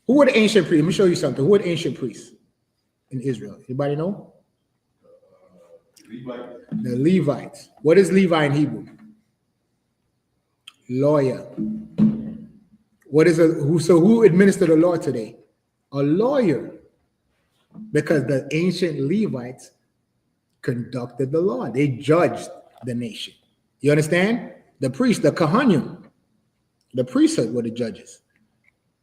Who were the ancient priests? Let me show you something. Who were the ancient priests in Israel? Anybody know? The Levites. What is Levi in Hebrew? Lawyer. What is who administered the law today? A lawyer. Because the ancient Levites conducted the law. They judged the nation. You understand? The priest, the Kohanim, the priesthood were the judges.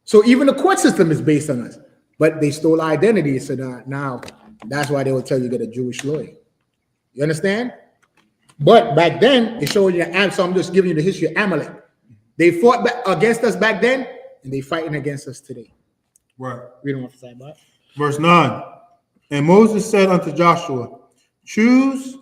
So even the court system is based on us. But they stole our identity. So now that's why they will tell you get a Jewish lawyer. You understand? But back then, it showed you, so I'm just giving you the history of Amalek. They fought against us back then, and they fighting against us today. Right. We don't want to say about it. Verse 9. And Moses said unto Joshua, choose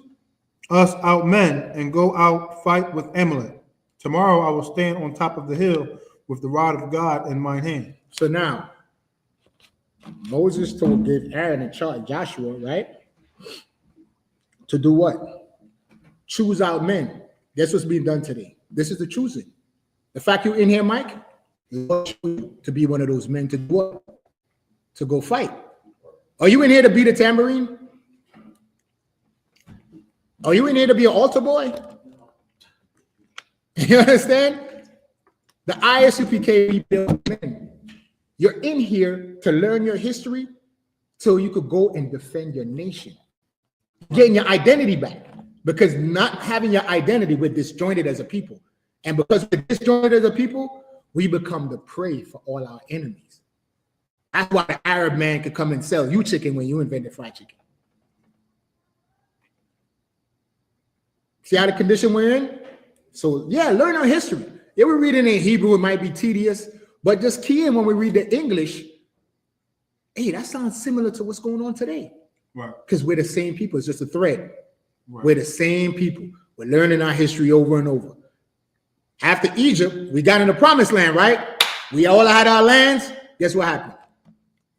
us out men and go out fight with Amalek. Tomorrow I will stand on top of the hill with the rod of God in my hand. So now, Moses gave Aaron and Joshua, right? To do what? Choose out men. Guess what's being done today? This is the choosing. The fact you're in here, Mike, to be one of those men to do what? To go fight. Are you in here to beat a tambourine? Are you in here to be an altar boy? You understand? The I.S.U.P.K rebuild men. You're in here to learn your history so you could go and defend your nation. Getting your identity back. Because not having your identity, we're disjointed as a people. And because we're disjointed as a people, we become the prey for all our enemies. That's why the Arab man could come and sell you chicken when you invented fried chicken. See how the condition we're in? So yeah, learn our history. Yeah, we're reading in Hebrew, it might be tedious, but just key in when we read the English, hey, that sounds similar to what's going on today. Right. Because we're the same people, it's just a thread. Right. We're the same people. We're learning our history over and over. After Egypt, we got in the promised land, right? We all had our lands. Guess what happened?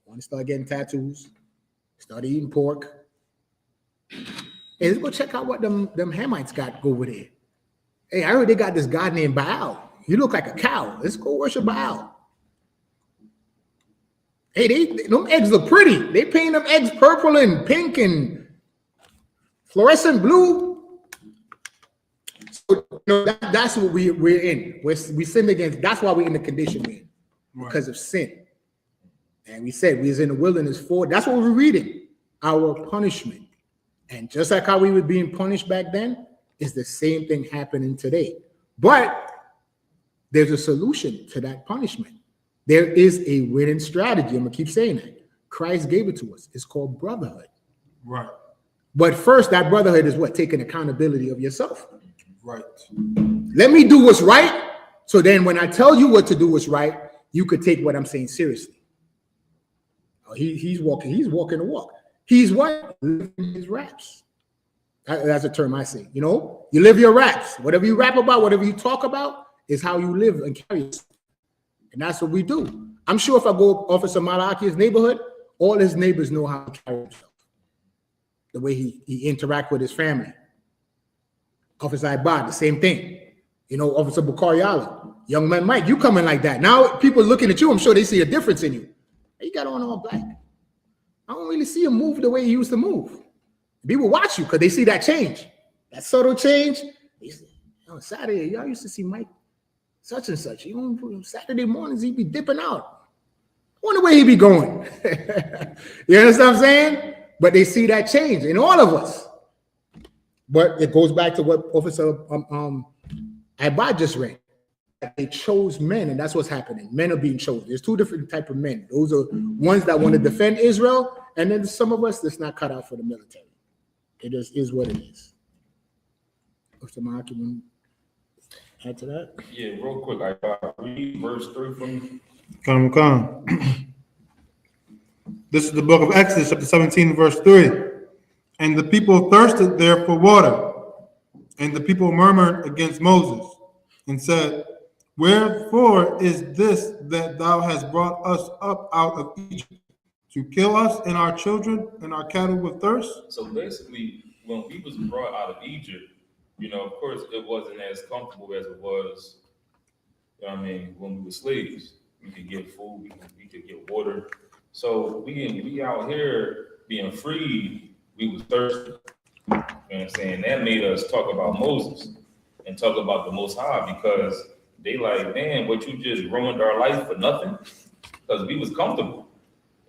Want to start getting tattoos, start eating pork. Hey, let's go check out what them Hamites got over there. Hey, I heard they got this god named Baal. You look like a cow. Let's go worship Baal. Hey, them eggs look pretty. They paint them eggs purple and pink and fluorescent blue. So, that's what we're in. We sinned against. That's why we're in the condition we're in, because of sin. And we said we was in the wilderness for. That's what we're reading. Our punishment. And just like how we were being punished back then, is the same thing happening today. But there's a solution to that punishment. There is a winning strategy. I'm gonna keep saying that. Christ gave it to us. It's called brotherhood. Right. But first, that brotherhood is what? Taking accountability of yourself. Right. Let me do what's right. So then when I tell you what to do what's right, you could take what I'm saying seriously. Oh, he's walking the walk. He's what? Living his raps. That's a term I say. You know, you live your raps. Whatever you rap about, whatever you talk about, is how you live and carry yourself. And that's what we do. I'm sure if I go Officer Malachi's neighborhood, all his neighbors know how to carry himself. The way he interact with his family. Officer Ibad, the same thing. You know, Officer Bukariala, young man Mike, you coming like that. Now people looking at you, I'm sure they see a difference in you. Hey, you got on all black. I don't really see him move the way he used to move. People watch you because they see that change, that subtle change. On Saturday, y'all used to see Mike such and such. You know, Saturday mornings he'd be dipping out. I wonder where he'd be going. You understand what I'm saying? But they see that change in all of us. But it goes back to what Officer Ibad just read. They chose men, and that's what's happening. Men are being chosen. There's two different types of men. Those are ones that want to defend Israel, and then some of us that's not cut out for the military. It just is what it is. Officer Mark, you want to add to that? Yeah, real quick, I read verse 3 from you. Come. This is the book of Exodus, chapter 17, verse 3. And the people thirsted there for water, and the people murmured against Moses, and said, wherefore is this that thou hast brought us up out of Egypt, to kill us and our children and our cattle with thirst? So basically, when we was brought out of Egypt, you know, of course, it wasn't as comfortable as it was, you know what I mean, when we were slaves. we could get food, we could get water. So we out here being free, we was thirsty. You know what I'm saying? That made us talk about Moses and talk about the Most High, because they like, man, what, you just ruined our life for nothing? Because we was comfortable.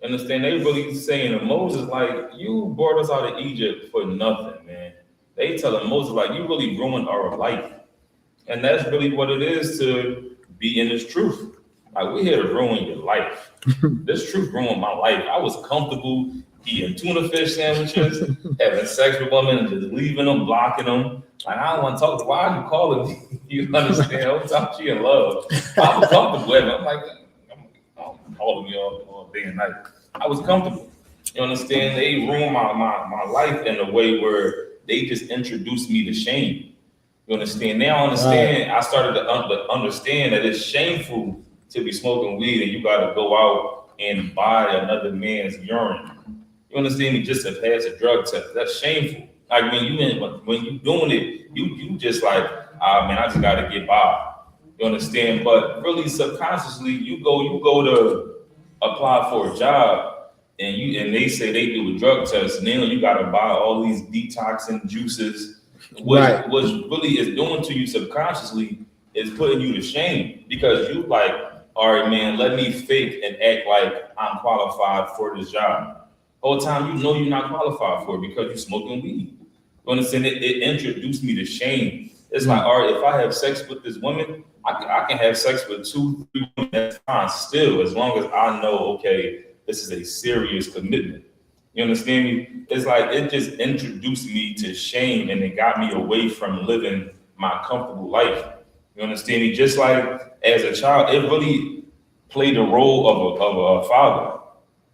Understand? They really saying to Moses, like, you brought us out of Egypt for nothing, man. They telling Moses, like, you really ruined our life. And that's really what it is to be in this truth. Like, we're here to ruin your life. This truth ruined my life. I was comfortable eating tuna fish sandwiches, having sex with women, and just leaving them, blocking them. Like, I don't want to talk to, why are you calling me? You understand? Every time she in love, I was comfortable with it. I'm like, I'm calling me all day and night. I was comfortable. You understand? They ruined my life in a way where they just introduced me to shame. You understand? Now I understand. I started to understand that it's shameful to be smoking weed and you got to go out and buy another man's urine. You understand me? Just to pass a drug test. That's shameful. Like when you doing it, you just like, man, I just got to get by. You understand? But really subconsciously, you go to apply for a job and they say they do a drug test. Now you got to buy all these detoxing juices. What really is doing to you subconsciously is putting you to shame, because you like, all right, man, let me fake and act like I'm qualified for this job. Whole time you know you're not qualified for it because you're smoking weed. You understand? It introduced me to shame. It's like, all right, if I have sex with this woman, I can have sex with 2, 3 women, that's fine still, as long as I know, okay, this is a serious commitment. You understand me? It's like it just introduced me to shame, and it got me away from living my comfortable life. You understand me? Just like as a child, it really played the role of a father.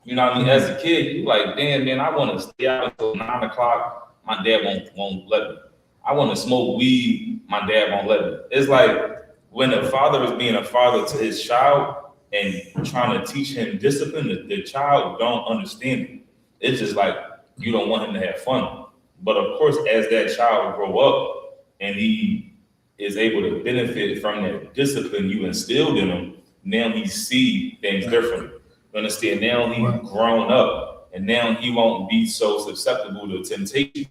You know what I mean? As a kid, you like, damn, man, I want to stay out until 9 o'clock. My dad won't let me. I want to smoke weed. My dad won't let me. It's like when a father is being a father to his child and trying to teach him discipline, the child don't understand it. It's just like you don't want him to have fun. But of course, as that child grow up and he is able to benefit from that discipline you instilled in him, now he see things differently. You understand? Now he's grown up, and now he won't be so susceptible to temptation.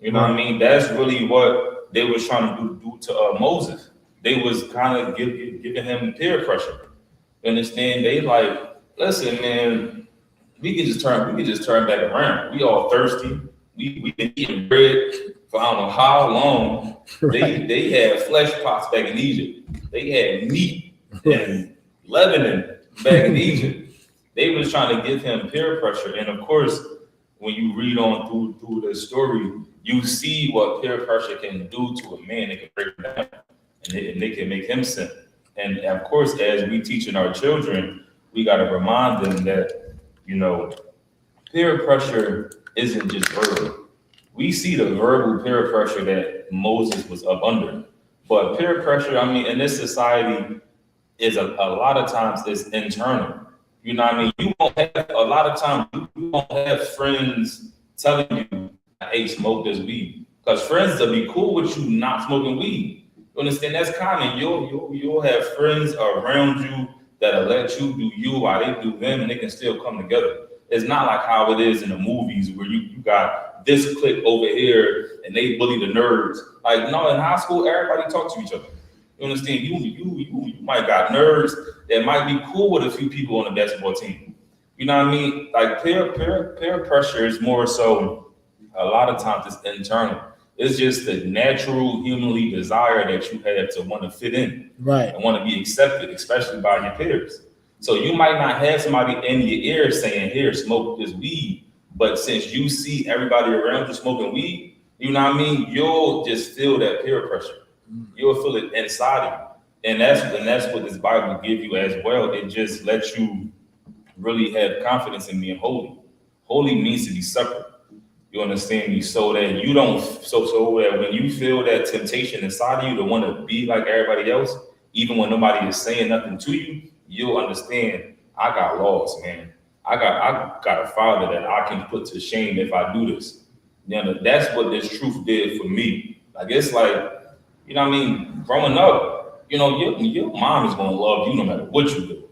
You know what I mean? That's really what they was trying to do to Moses. They was kind of giving him peer pressure. You understand? They like, listen, man, we can just turn back around. We all thirsty. We been eating bread for I don't know how long. They had flesh pots back in Egypt. They had meat and Lebanon back in Egypt. They was trying to give him peer pressure. And of course, when you read on through the story, you see what peer pressure can do to a man. It can break him down, and they can make him sin. And of course, as we teaching our children, we got to remind them that, you know, peer pressure isn't just verbal. We see the verbal peer pressure that Moses was up under. But peer pressure, I mean, in this society, is a lot of times it's internal. You know what I mean? You won't have, a lot of times, you won't have friends telling you, hey, smoke this weed. Because friends will be cool with you not smoking weed. You understand? That's common. You'll have friends around you that'll let you do you while they do them, and they can still come together. It's not like how it is in the movies where you got this clique over here and they bully the nerds. Like, no, in high school, everybody talks to each other. You understand? You might got nerds that might be cool with a few people on the basketball team. You know what I mean? Like peer pressure is more so, a lot of times it's internal. It's just the natural humanly desire that you have to want to fit in, right, and want to be accepted, especially by your peers. So you might not have somebody in your ear saying, here, smoke this weed. But since you see everybody around you smoking weed, you know what I mean? You'll just feel that peer pressure. You'll feel it inside of you. And that's what this Bible gives you as well. It just lets you really have confidence in being holy. Holy means to be separate. You understand me? So that you don't, so that when you feel that temptation inside of you to want to be like everybody else, even when nobody is saying nothing to you, you'll understand, I got laws, man. I got a father that I can put to shame if I do this. You know, that's what this truth did for me. Like, it's like, you know what I mean? Growing up, you know, your mom is going to love you no matter what you do.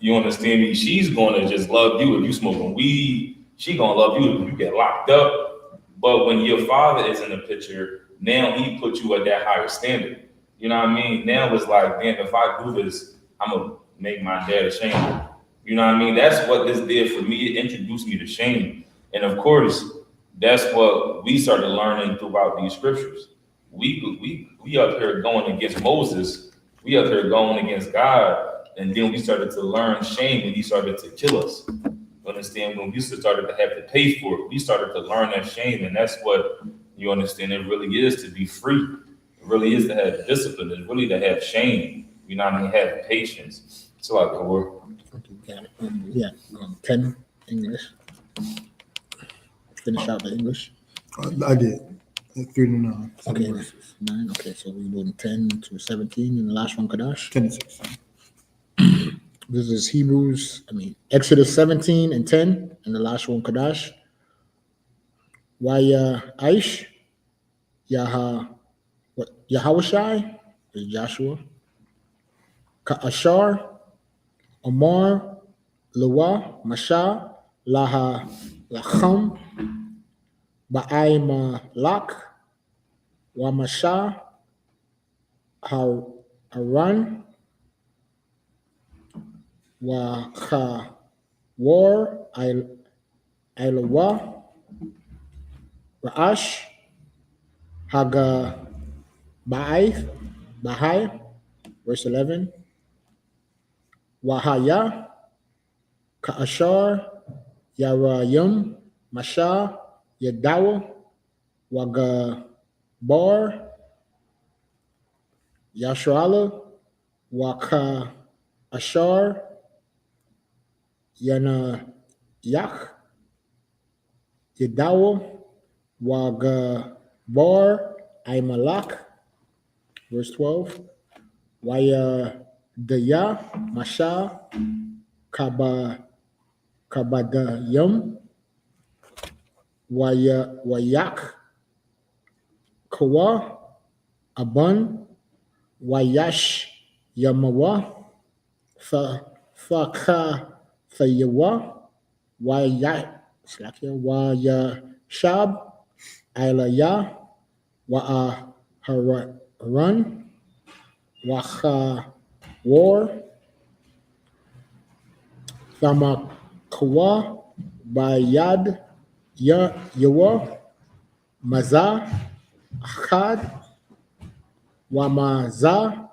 You understand me? She's gonna just love you if you smoking weed. She gonna love you if you get locked up. But when your father is in the picture, now he put you at that higher standard. You know what I mean? Now it's like, damn, if I do this, I'm gonna make my dad ashamed. You know what I mean? That's what this did for me. It introduced me to shame. And of course, that's what we started learning throughout these scriptures. We up here going against Moses. We up here going against God. And then we started to learn shame when he started to kill us. You understand? When we started to have to pay for it, we started to learn that shame. And that's what, you understand, it really is to be free. It really is to have discipline. It's really to have shame. You know what I mean? Have patience. It's a lot of work. Yeah, 10 English. Finish out the English. I did. 3 to 9. Okay, this is 9. Okay, so we're doing 10 to 17, and the last one, Kadash. 10 to 16. This is Exodus 17 and 10, and the last one, Kadash. YAHUSH, YAHUWAHI is Joshua. Ka'ashar, Omar, Lawa, Masha, Laha, Lacham, Ba'aymalak, Wamasha, Haran, War, Ilawa, Ra'ash, Haga, Bahai, verse 11, Wahaya, Ka'ashar, Yarayim, Masha, Yadawa, Wagabar, Yashrala, Waka Ashar, Yana Yak, Yadawa, Wagabar, Aimalak, verse 12, Wayadaya, Masha, Kabadayam, Wayak, Kawa, Aban, Wayash, Yamawa, Thaka, Thayawa, Wayashab, Ilaya, Wa'aharan, Waha War, Thamakawa, Bayad, Yawa, Maza, Achad, Wamaza,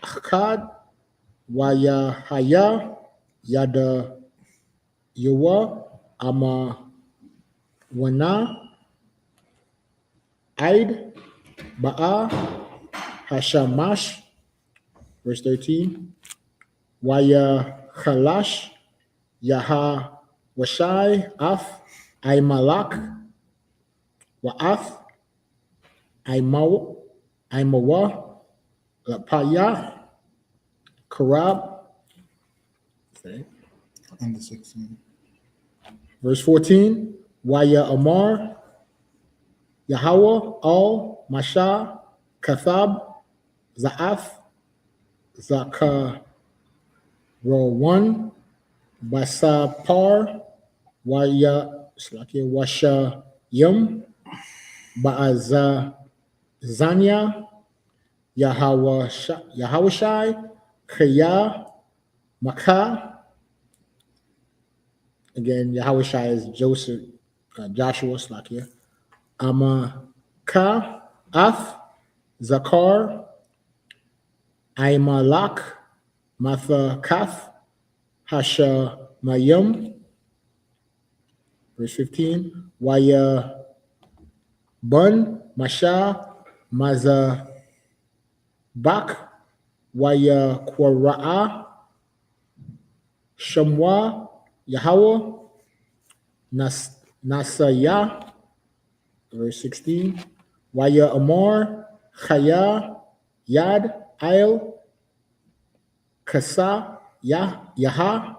Achad, Wayahaya, Yada Yawa, Wana, Aid, Ba'a, Hashamash, verse 13, Wayahalash, YAHAWASHI, Af, Aimalak, Wa'af, Aimawa, Lapaya, Karab, And the 16. verse 14, Waya Amar, Yahawah, Al, Masha, Kathab, Za'af, Zakarawan, Basapar, Washa Yum, Ba'azania, Yahawashai, Kaya, Makah. Again, Yahushua is Joshua, Slakia. Amaka, Ath, Zakar, Aimalak, Mathakath, Hashamayim. Verse 15. Waya Bun, Masha, Mazabak, Waya Kwara'a, Shamwa, Yahawah, Nasaya, verse 16, Waya Amar, Chaya, Yad, Ail, Kasa, Yaha,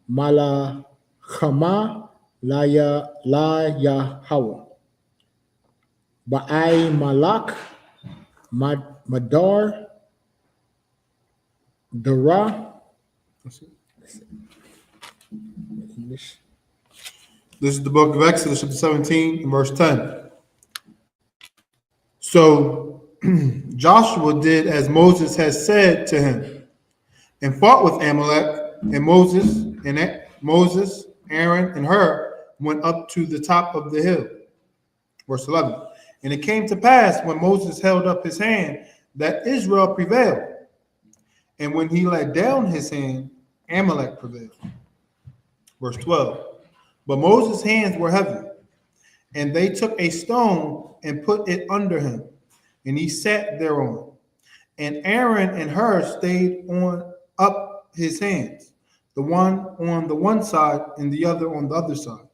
Mala, Chama, La Yahawah, Ba'ai Malak, Madar, Dara, English. This is the book of Exodus, chapter 17, and verse 10. So Joshua did as Moses had said to him, and fought with Amalek, and Moses, Aaron, and Hur went up to the top of the hill. Verse 11. And it came to pass when Moses held up his hand that Israel prevailed. And when he let down his hand, Amalek prevailed. Verse 12. But Moses' hands were heavy, and they took a stone and put it under him, and he sat thereon. And Aaron and Hur stayed on up his hands, the one on the one side and the other on the other side.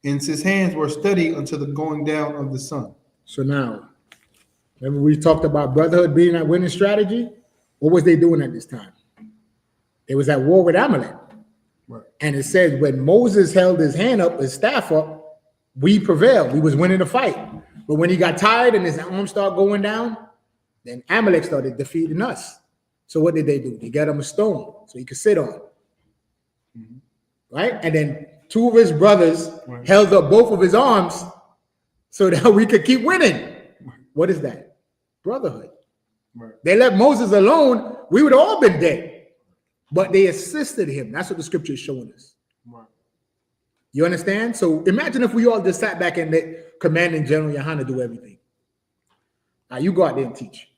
And his hands were steady until the going down of the sun. So now, remember we talked about brotherhood being that winning strategy? What was they doing at this time? They was at war with Amalek. Right. And it says when Moses held his hand up, his staff up, we prevailed. We was winning the fight. But when he got tired and his arms started going down, then Amalek started defeating us. So what did they do? They got him a stone so he could sit on. Mhm. Right? And then two of his brothers Right. held up both of his arms so that we could keep winning. What is that? Brotherhood. Right. They left Moses alone, we would have all been dead. But they assisted him. That's what the scripture is showing us. Right. You understand? So imagine if we all just sat back and let Commanding General YAHANNA do everything. Now you go out there and teach.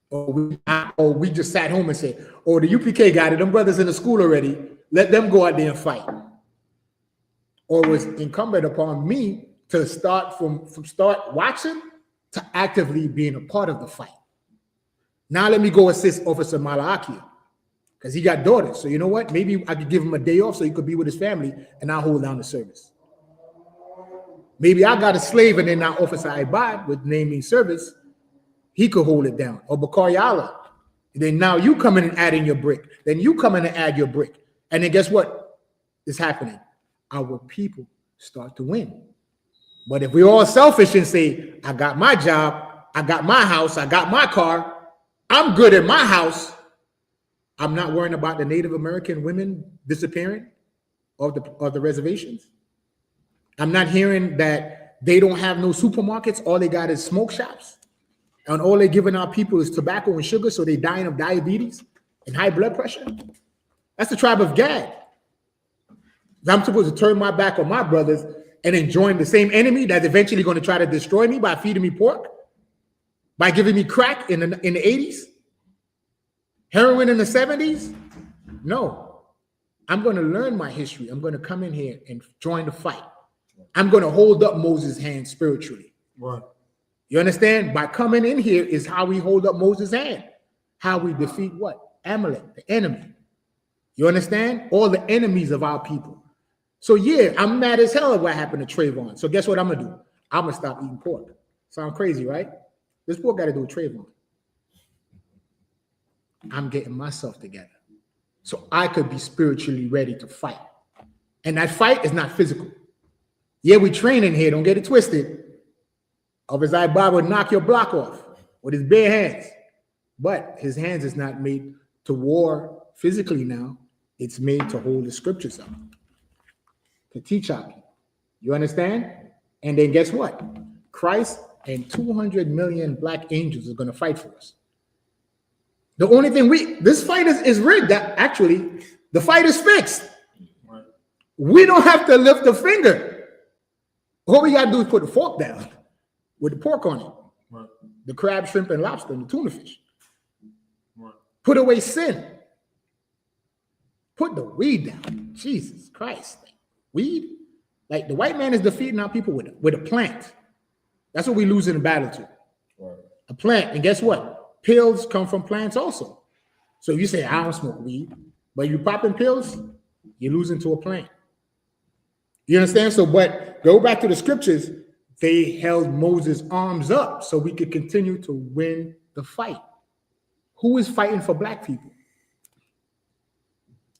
Or we just sat home and said, oh, the UPK got it. Them brothers in the school already. Let them go out there and fight. Or it was incumbent upon me to start from start watching to actively being a part of the fight. Now let me go assist Officer Malachi because he got daughters. So you know what? Maybe I could give him a day off so he could be with his family and I'll hold down the service. Maybe I got a slave and then now Officer Ibad with naming service, he could hold it down. Or Bakariala. Then now you come in and add in your brick. Then you come in and add your brick. And then guess what is happening? Our people start to win. But if we're all selfish and say, I got my job, I got my house, I got my car, I'm good at my house, I'm not worrying about the Native American women disappearing of the reservations. I'm not hearing that they don't have no supermarkets. All they got is smoke shops. And all they're giving our people is tobacco and sugar, so they're dying of diabetes and high blood pressure. That's the tribe of Gad. I'm supposed to turn my back on my brothers and then join the same enemy that's eventually going to try to destroy me by feeding me pork, by giving me crack in the 80s, heroin in the 70s. No, I'm going to learn my history. I'm going to come in here and join the fight. I'm going to hold up Moses' hand spiritually. Right. You understand? By coming in here is how we hold up Moses' hand. How we defeat what? Amalek, the enemy. You understand? All the enemies of our people. So yeah, I'm mad as hell at what happened to Trayvon. So guess what I'm going to do? I'm going to stop eating pork. Sound crazy, right? This pork got to do with Trayvon. I'm getting myself together so I could be spiritually ready to fight. And that fight is not physical. Yeah, we train in here. Don't get it twisted. Officer Ibad would knock your block off with his bare hands. But his hands is not made to war physically now. It's made to hold the scriptures up, to teach our people. You understand? And then guess what? Christ and 200 million black angels are going to fight for us. The only thing this fight is rigged. That actually, the fight is fixed. Right. We don't have to lift a finger. All we got to do is put the fork down with the pork on it. Right. The crab, shrimp, and lobster, and the tuna fish. Right. Put away sin. Put the weed down. Jesus Christ. Weed? Like the white man is defeating our people with a plant. That's what we lose in the battle to. Right. A plant. And guess what? Pills come from plants also. So you say, I don't smoke weed, but you popping pills, you're losing to a plant. You understand? So, but go back to the scriptures, they held Moses' arms up so we could continue to win the fight. Who is fighting for black people?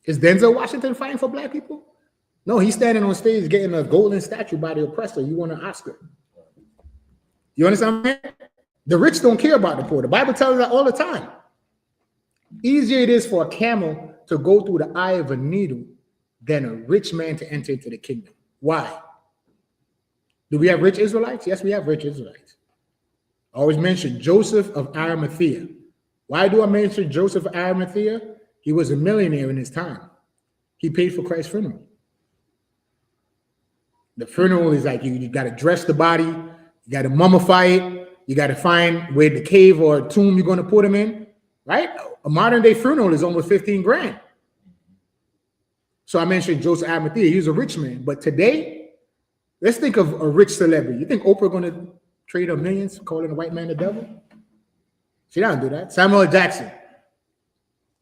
Is Denzel Washington fighting for black people? No, he's standing on stage getting a golden statue by the oppressor. You want an Oscar. You understand what I'm saying? The rich don't care about the poor. The Bible tells us that all the time. Easier it is for a camel to go through the eye of a needle than a rich man to enter into the kingdom. Why? Do we have rich Israelites? Yes, we have rich Israelites. I always mention Joseph of Arimathea. Why do I mention Joseph of Arimathea? He was a millionaire in his time. He paid for Christ's funeral. The funeral is like you got to dress the body, you got to mummify it, you got to find where the cave or tomb you're going to put him in, right? A modern day funeral is almost 15 grand. So I mentioned Joseph Arimathea. He was a rich man. But today, let's think of a rich celebrity. You think Oprah going to trade her millions calling a white man the devil? She doesn't do that. Samuel L. Jackson.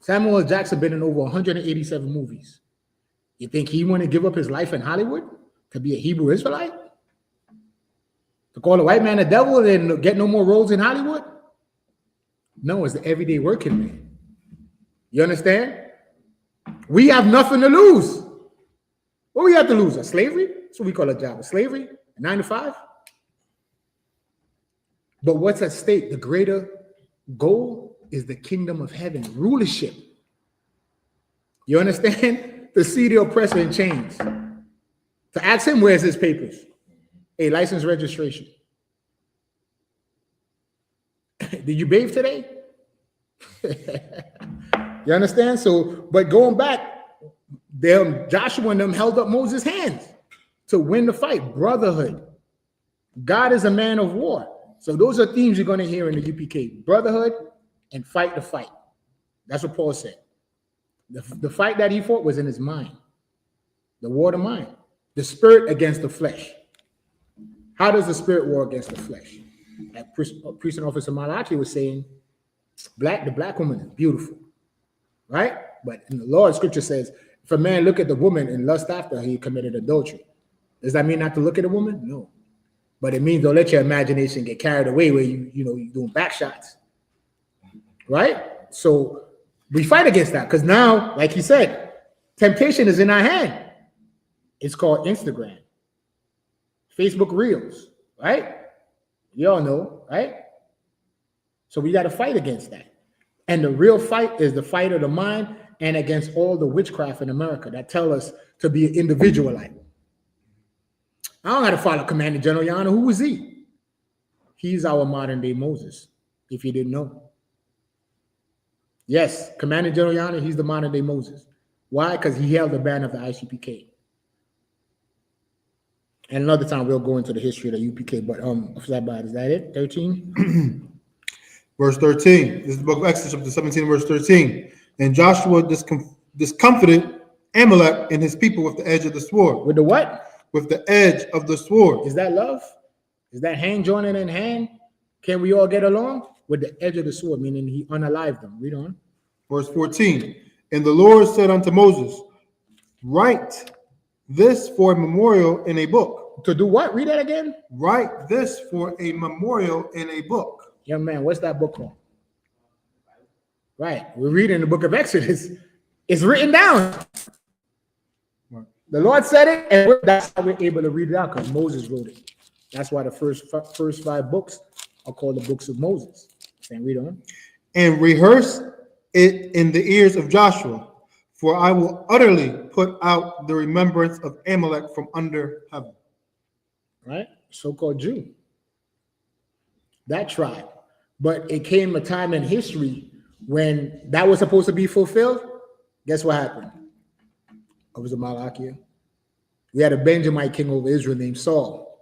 Samuel L. Jackson been in over 187 movies. You think he want to give up his life in Hollywood to be a Hebrew Israelite? To call a white man a devil and get no more roles in Hollywood? No, it's the everyday working man. You understand? We have nothing to lose. What we have to lose? A slavery? That's what we call a job. A slavery? A 9 to 5? But what's at stake? The greater goal is the kingdom of heaven, rulership. You understand? To see the oppressor in chains. To ask him, where's his papers? A license registration. Did you bathe today? You understand? So, but going back, Joshua and them held up Moses' hands to win the fight. Brotherhood. God is a man of war. So those are themes you're going to hear in the UPK. Brotherhood and fight the fight. That's what Paul said. The fight that he fought was in his mind. The war of the mind. The spirit against the flesh. How does the spirit war against the flesh? That priest and officer Malachi was saying, the black woman is beautiful, right? But in the Lord, scripture says, if a man look at the woman and lust after her, he committed adultery. Does that mean not to look at a woman? No. But it means don't let your imagination get carried away where you're doing back shots, right? So we fight against that because now, like he said, temptation is in our hand. It's called Instagram, Facebook Reels, right? You all know, right? So we got to fight against that. And the real fight is the fight of the mind and against all the witchcraft in America that tell us to be an individualite. I don't got to follow Commander General YAHANNA. Who is he? He's our modern day Moses, if you didn't know. Yes, Commander General YAHANNA, he's the modern day Moses. Why? Because he held the banner of the I.S.U.P.K. And another time we'll go into the history of the UPK, but is that it? 13? Verse 13. This is the book of Exodus, chapter 17, verse 13. And Joshua discomfited Amalek and his people with the edge of the sword. With the what? With the edge of the sword. Is that love? Is that hand joining in hand? Can we all get along? With the edge of the sword, meaning he unalived them. Read on. Verse 14. And the Lord said unto Moses, write this for a memorial in a book. To do what? Read that again. Write this for a memorial in a book. Young man, what's that book called? Right. We're reading the book of Exodus. It's written down. Right. The Lord said it, and that's how we're able to read it out, because Moses wrote it. That's why the first 5 books are called the books of Moses. And read on. And rehearse it in the ears of Joshua, for I will utterly put out the remembrance of Amalek from under heaven. Right? So-called Jew. That tribe. But it came a time in history when that was supposed to be fulfilled. Guess what happened? It was a Malachi. We had a Benjamite king over Israel named Saul.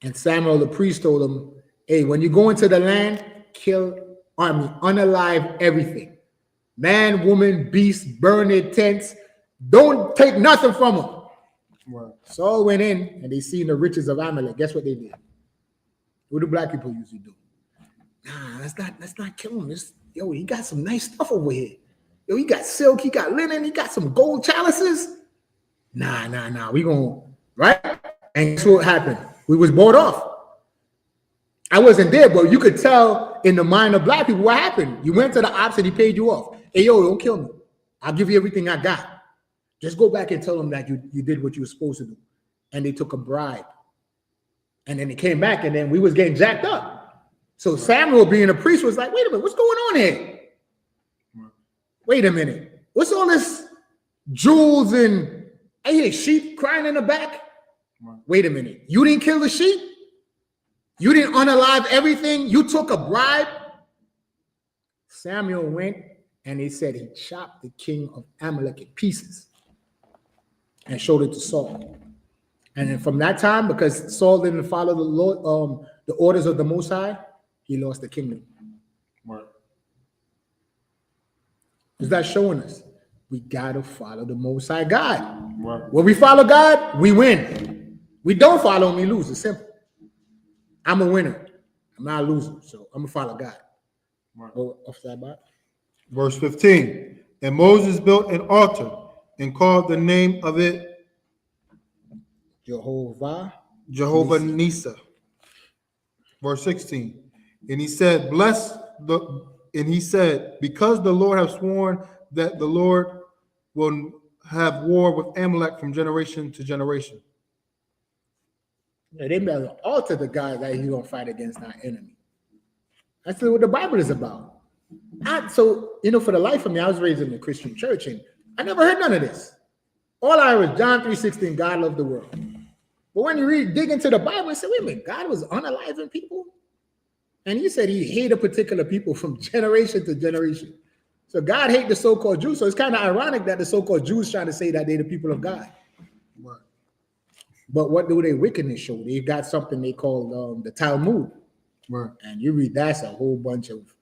And Samuel the priest told him, hey, when you go into the land, kill, unalive everything. Man, woman, beast, burn their tents. Don't take nothing from them. Right. Saul went in and they seen the riches of Amalek. Guess what they did? What do black people usually do? Nah, let's not kill him. Yo, he got some nice stuff over here. Yo, he got silk, he got linen, he got some gold chalices. Nah. We gonna, right? And guess what happened? We was bought off. I wasn't there, but you could tell in the mind of black people what happened. You went to the ops and he paid you off. Hey, yo, don't kill me. I'll give you everything I got. Just go back and tell them that you did what you were supposed to do. And they took a bribe. And then they came back and then we was getting jacked up. So Samuel, being a priest, was like, wait a minute, what's going on here? Wait a minute. what's all this jewels and I hear sheep crying in the back? Wait a minute. You didn't kill the sheep? You didn't unalive everything? You took a bribe? Samuel went and he said he chopped the king of Amalek in pieces and showed it to Saul. And then from that time, because Saul didn't follow the Lord, the orders of the Most High, he lost the kingdom. Right. Is that showing us? We got to follow the Most High God. Right. When we follow God, we win. We don't follow him, we lose. It's simple. I'm a winner. I'm not a loser. So I'm going to follow God. Right. Go off that back. Verse 15. And Moses built an altar and called the name of it Jehovah Nisa. Verse 16. And he said, because the Lord has sworn that the Lord will have war with Amalek from generation to generation. Yeah, they made an altar to God that he's going to fight against our enemy. That's what the Bible is about. So, for the life of me, I was raised in a Christian church and I never heard none of this. All I heard was John 3:16, God loved the world. But when you dig into the Bible, you say, wait a minute, God was unaliving people? And he said he hated particular people from generation to generation. So God hated the so-called Jews. So it's kind of ironic that the so-called Jews trying to say that they're the people of God. Right. But what do their wickedness show? They got something they call the Talmud. Right. And you read that's a whole bunch of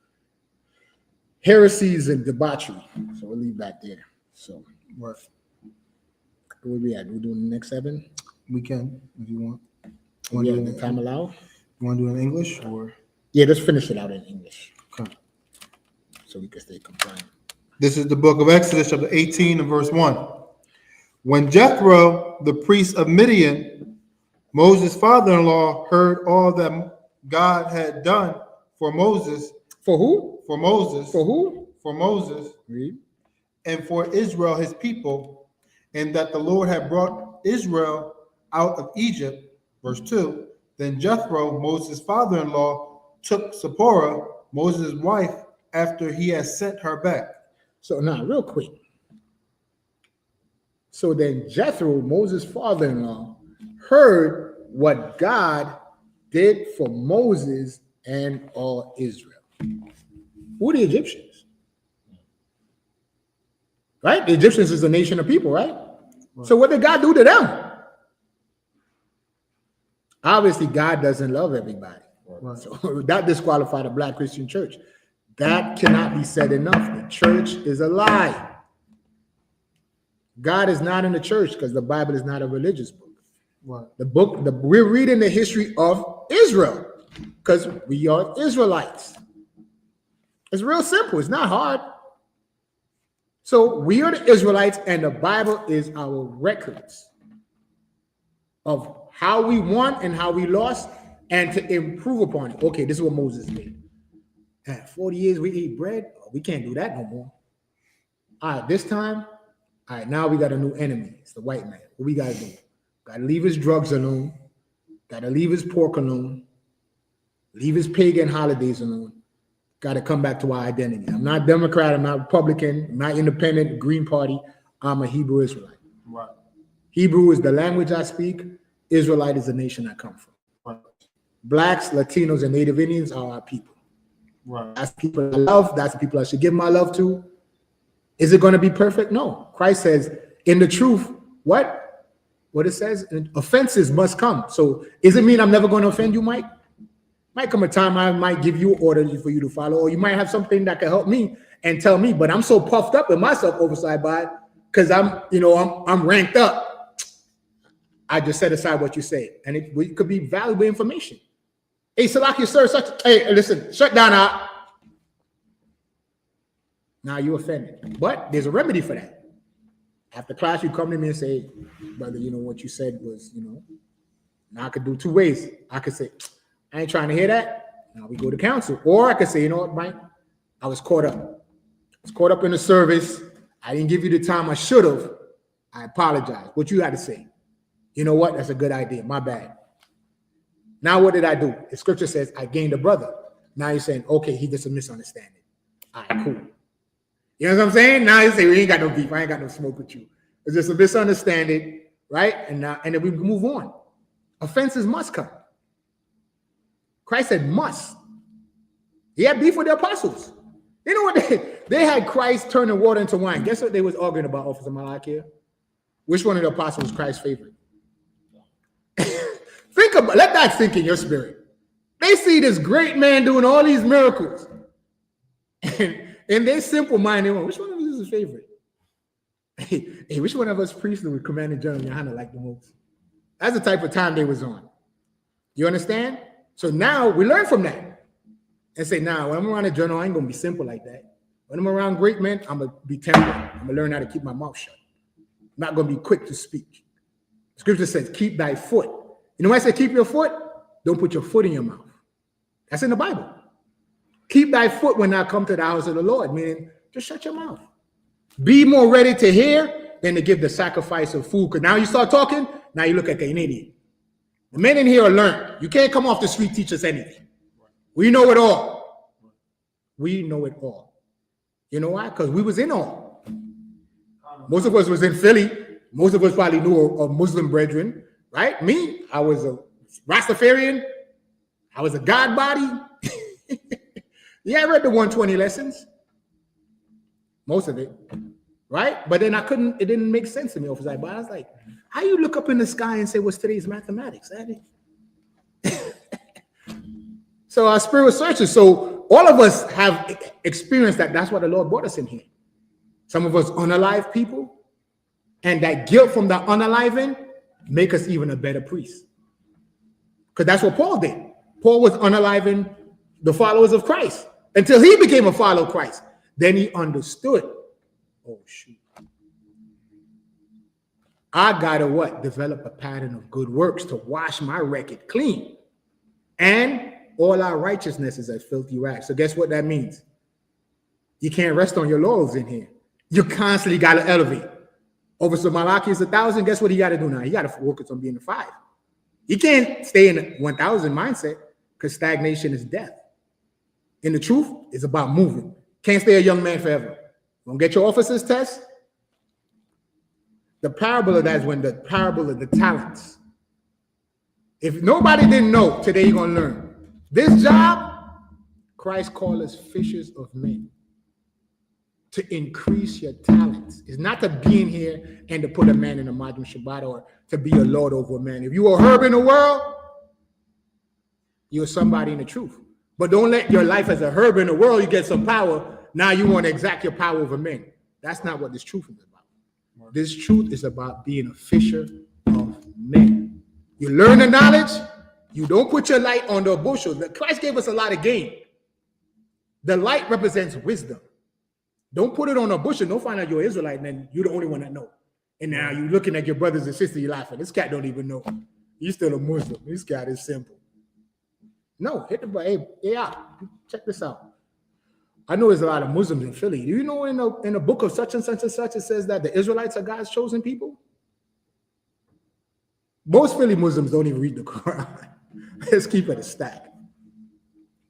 heresies and debauchery. So we'll leave that there. So Right. where we at? We doing the next 7? We can, if you want. Yeah, the time allow? You want to do it in English or? Yeah, let's finish it out in English. Okay. So we can stay compliant. This is the book of Exodus, chapter 18 and verse 1. When Jethro, the priest of Midian, Moses' father-in-law, heard all that God had done for Moses. For who? For Moses. For who? For Moses. Read. And for Israel, his people, and that the Lord had brought Israel out of Egypt. Verse 2. Then Jethro, Moses' father-in-law, took Zipporah, Moses' wife, after he had sent her back. So now, real quick. So then Jethro, Moses' father-in-law, heard what God did for Moses and all Israel. Who are the Egyptians? Right? The Egyptians is a nation of people, right? So what did God do to them? Obviously, God doesn't love everybody. Right. So that disqualified a black Christian church. That cannot be said enough. The church is a lie. God is not in the church because the Bible is not a religious book. Right. We're reading the history of Israel because we are Israelites. It's real simple. It's not hard. So we are the Israelites, and the Bible is our records of how we won and how we lost, and to improve upon it. Okay, this is what Moses did. At 40 years we eat bread. Oh, we can't do that no more. All right, this time, all right, now we got a new enemy. It's the white man. What we got to do? Got to leave his drugs alone. Got to leave his pork alone. Leave his pagan holidays alone. Got to come back to our identity. I'm not Democrat. I'm not Republican. I'm not independent, Green Party. I'm a Hebrew Israelite. Right. Hebrew is the language I speak. Israelite is the nation I come from. Right. Blacks, Latinos, and Native Indians are our people. Right. That's the people I love. That's the people I should give my love to. Is it going to be perfect? No. Christ says, in the truth, what it says, offenses must come. So does it mean I'm never going to offend you, Mike? Might come a time I might give you orders for you to follow, or you might have something that can help me and tell me, but I'm so puffed up in myself oversight by it because I'm ranked up. I just set aside what you say, and it could be valuable information. Hey, Salaki, sir, hey, listen, shut down out. Now you offended, but there's a remedy for that. After class, you come to me and say, brother, what you said was, now I could do 2 ways. I could say, I ain't trying to hear that. Now we go to counsel. Or I could say, you know what, Mike? I was caught up. I was caught up in the service. I didn't give you the time I should have. I apologize. What you got to say? You know what? That's a good idea. My bad. Now what did I do? The scripture says I gained a brother. Now you're saying, okay, he just a misunderstanding. All right, cool. You know what I'm saying? Now you say, we ain't got no beef. I ain't got no smoke with you. It's just a misunderstanding, right? And then we move on. Offenses must come. Christ said must. He had beef with the apostles. You know what? They had Christ turning water into wine. Guess what they was arguing about, Officer Malachi? Which one of the apostles was Christ's favorite? Think about, let that sink in your spirit. They see this great man doing all these miracles. And in their simple mind, they went, which one of us is his favorite? Hey, which one of us priests would Commander General YAHANNA like the most? That's the type of time they was on. You understand? So now we learn from that. And say, nah, when I'm around a general, I ain't gonna be simple like that. When I'm around great men, I'm gonna be temperate. I'm gonna learn how to keep my mouth shut. I'm not gonna be quick to speak. Scripture says, keep thy foot. You know why I say keep your foot? Don't put your foot in your mouth. That's in the Bible. Keep thy foot when thou come to the house of the Lord, meaning just shut your mouth. Be more ready to hear than to give the sacrifice of food. Because now you start talking, now you look like an idiot. The men in here are learned. You can't come off the street, teach us anything. We know it all. We know it all. You know why? Because we was in all. Most of us was in Philly. Most of us probably knew a Muslim brethren, right? Me, I was a Rastafarian. I was a God body. Yeah, I read the 120 lessons. Most of it, right? But then it didn't make sense to me. But I was like, how you look up in the sky and say, what's today's mathematics? So our spirit was searching. So all of us have experienced that. That's why the Lord brought us in here. Some of us unalive people. And that guilt from the unaliving make us even a better priest. Because that's what Paul did. Paul was unaliving the followers of Christ until he became a follower of Christ. Then he understood. Oh, shoot. I got to what? Develop a pattern of good works to wash my record clean. And all our righteousness is as filthy rags. So guess what that means? You can't rest on your laurels in here. You constantly got to elevate. Officer Malachi is 1,000. Guess what he got to do now? He got to focus on being a 5. He can't stay in the 1,000 mindset because stagnation is death. And the truth is about moving. Can't stay a young man forever. Don't get your officer's test. The parable of that is when the parable of the talents. If nobody didn't know, today you're going to learn. This job, Christ called us fishers of men. To increase your talents. It's not to be in here and to put a man in a modern Shabbat or to be a lord over a man. If you are herb in the world, you're somebody in the truth. But don't let your life as a herb in the world, you get some power. Now you want to exact your power over men. That's not what this truth is about. This truth is about being a fisher of men. You learn the knowledge. You don't put your light on the bushel. Christ gave us a lot of game. The light represents wisdom. Don't put it on a bushel. Don't find out you're Israelite and then you're the only one that know. And now you're looking at your brothers and sisters, you're laughing. This cat don't even know. He's still a Muslim. This cat is simple. No, hit the button. Hey, yeah, check this out. I know there's a lot of Muslims in Philly. Do you know in the book of such and such and such, it says that the Israelites are God's chosen people? Most Philly Muslims don't even read the Quran. Let's keep it a stack.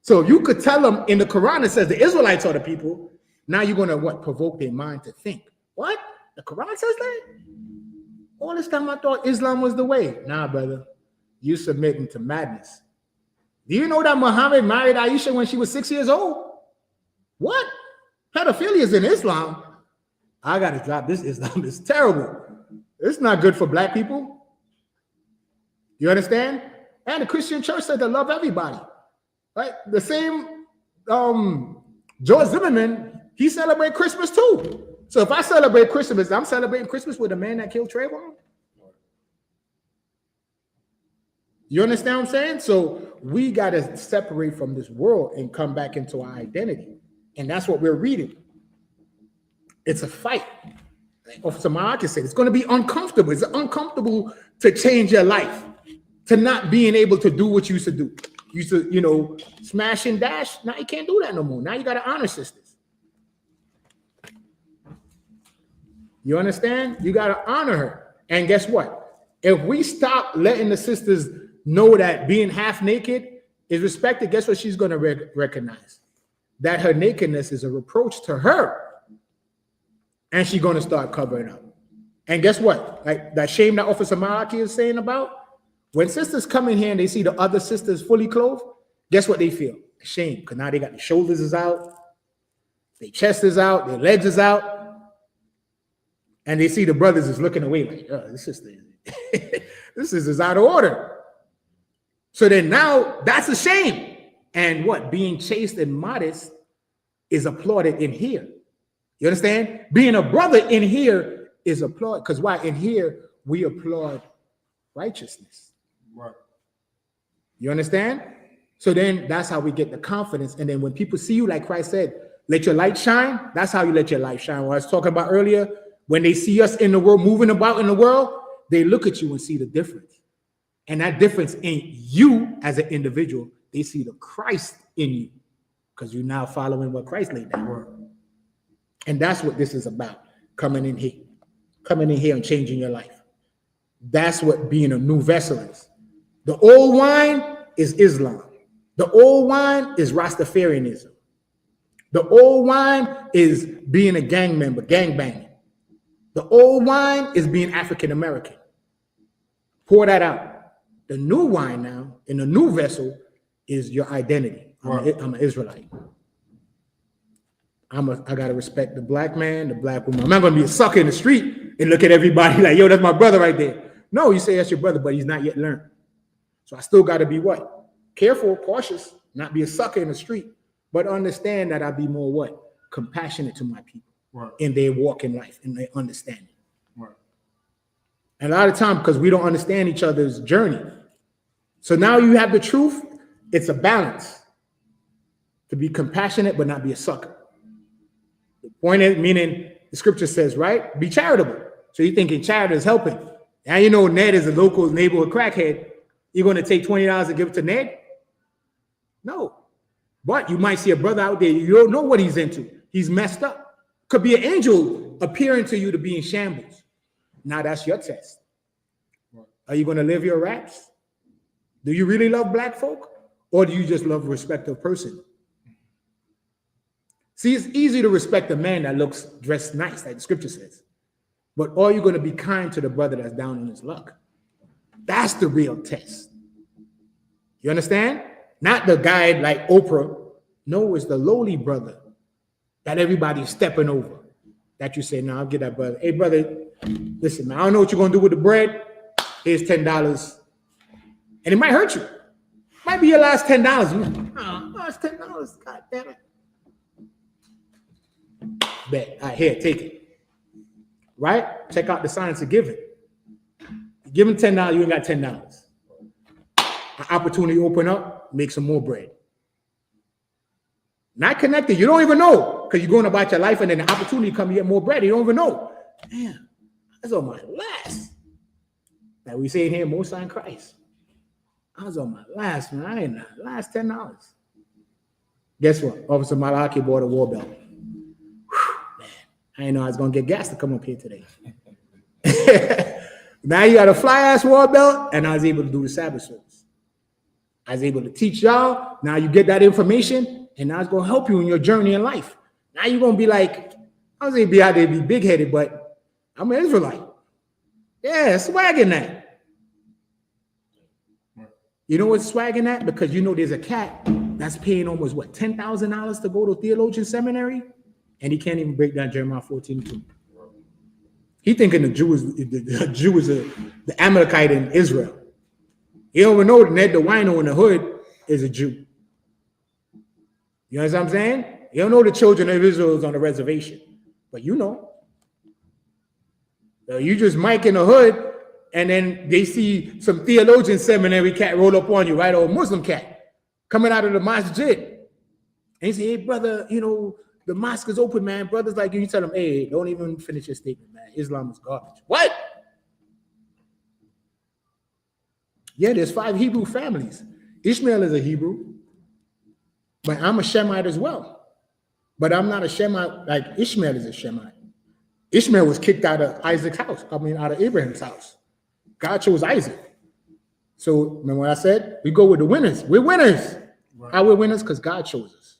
So you could tell them in the Quran, it says the Israelites are the people. Now you're going to what? Provoke their mind to think. What? The Quran says that? All this time I thought Islam was the way. Nah, brother. You submitting to madness. Do you know that Muhammad married Aisha when she was 6 years old? What? Pedophilia is in Islam. I got to drop this Islam. It's terrible. It's not good for black people. You understand? And the Christian church said to love everybody. Right? The same George Zimmerman, he celebrates Christmas too. So if I celebrate Christmas, I'm celebrating Christmas with the man that killed Trayvon. You understand what I'm saying? So we got to separate from this world and come back into our identity. And that's what we're reading. It's a fight. Officer Malachi said it's going to be uncomfortable. It's uncomfortable to change your life, to not being able to do what you used to do. You used to, smash and dash. Now you can't do that no more. Now you got to honor sisters. You understand? You got to honor her. And guess what? If we stop letting the sisters know that being half naked is respected, guess what she's going to recognize? That her nakedness is a reproach to her. And she's going to start covering up. And guess what? Like that shame that Officer Malaki is saying about, when sisters come in here and they see the other sisters fully clothed, guess what they feel? Shame, because now they got the shoulders is out, their chest is out, their legs is out, and they see the brothers is looking away like, oh, this sister, this is out of order. So then now that's a shame. And what? Being chaste and modest is applauded in here. You understand? Being a brother in here is applauded. Because why? In here, we applaud righteousness. Right. You understand? So then that's how we get the confidence. And then when people see you, like Christ said, let your light shine. That's how you let your light shine. What I was talking about earlier, when they see us in the world, moving about in the world, they look at you and see the difference. And that difference ain't you as an individual. They see the Christ in you because you're now following what Christ laid down. Right. And that's what this is about, coming in here and changing your life. That's what being a new vessel is. The old wine is Islam. The old wine is Rastafarianism. The old wine is being a gang member, gang banging. The old wine is being African American. Pour that out. The new wine now, in the new vessel, is your identity. I'm an Israelite. I gotta respect the black man, the black woman. I'm not gonna be a sucker in the street and look at everybody like, yo, that's my brother right there. No, you say that's your brother, but he's not yet learned. So I still gotta be what? Careful, cautious, not be a sucker in the street, but understand that I'll be more what? Compassionate to my people in their walk in life, in their understanding. Right. And a lot of time, because we don't understand each other's journey. So now you have the truth. It's a balance to be compassionate, but not be a sucker. The point is, meaning the scripture says, right? Be charitable. So you're thinking charity is helping. Now you know Ned is a local neighborhood crackhead. You're going to take $20 and give it to Ned? No. But you might see a brother out there, you don't know what he's into. He's messed up. Could be an angel appearing to you to be in shambles. Now that's your test. Are you going to live your raps? Do you really love black folk? Or do you just love respect of person? See, it's easy to respect a man that looks dressed nice, like the scripture says. But are you going to be kind to the brother that's down on his luck? That's the real test. You understand? Not the guy like Oprah. No, it's the lowly brother that everybody's stepping over. That you say, no, I'll get that brother. Hey, brother, listen, man, I don't know what you're going to do with the bread. Here's $10. And it might hurt you. Might be your last $10. Oh, it's $10. God damn it. Bet. All right, here, take it. Right? Check out the science of giving. You give him $10, you ain't got $10. An opportunity open up, make some more bread. Not connected. You don't even know because you're going about your life and then the opportunity come, you get more bread. You don't even know. Damn, that's on my last. Now we say it here, most in Christ. I was on my last, man. I ain't not last $10. Guess what? Officer Malaki bought a war belt. Whew, man, I didn't know I was gonna get gas to come up here today. Now you got a fly ass war belt, and I was able to do the Sabbath service. I was able to teach y'all. Now you get that information, and now it's gonna help you in your journey in life. Now you're gonna be like, I was gonna be out there, be big headed, but I'm an Israelite. Yeah, swagging that. You know what's swagging that? Because you know there's a cat that's paying almost what, $10,000 to go to theologian seminary, and he can't even break down Jeremiah 14:2. He thinking the Jew is the Amalekite in Israel. He don't even know that Ned the wino in the hood is a Jew. You know what I'm saying? You don't know the children of Israel is on the reservation, but you know. So you just Mike in the hood. And then they see some theologian seminary cat roll up on you, right? Or a Muslim cat coming out of the masjid. And he say, hey, brother, you know, the mosque is open, man. Brothers like you tell them, hey, don't even finish your statement, man. Islam is garbage. What? Yeah, there's 5 Hebrew families. Ishmael is a Hebrew, but I'm a Shemite as well. But I'm not a Shemite like Ishmael is a Shemite. Ishmael was kicked out of Isaac's house. I mean, out of Abraham's house. God chose Isaac. So remember what I said? We go with the winners. We're winners. Right. How we're winners? Because God chose us.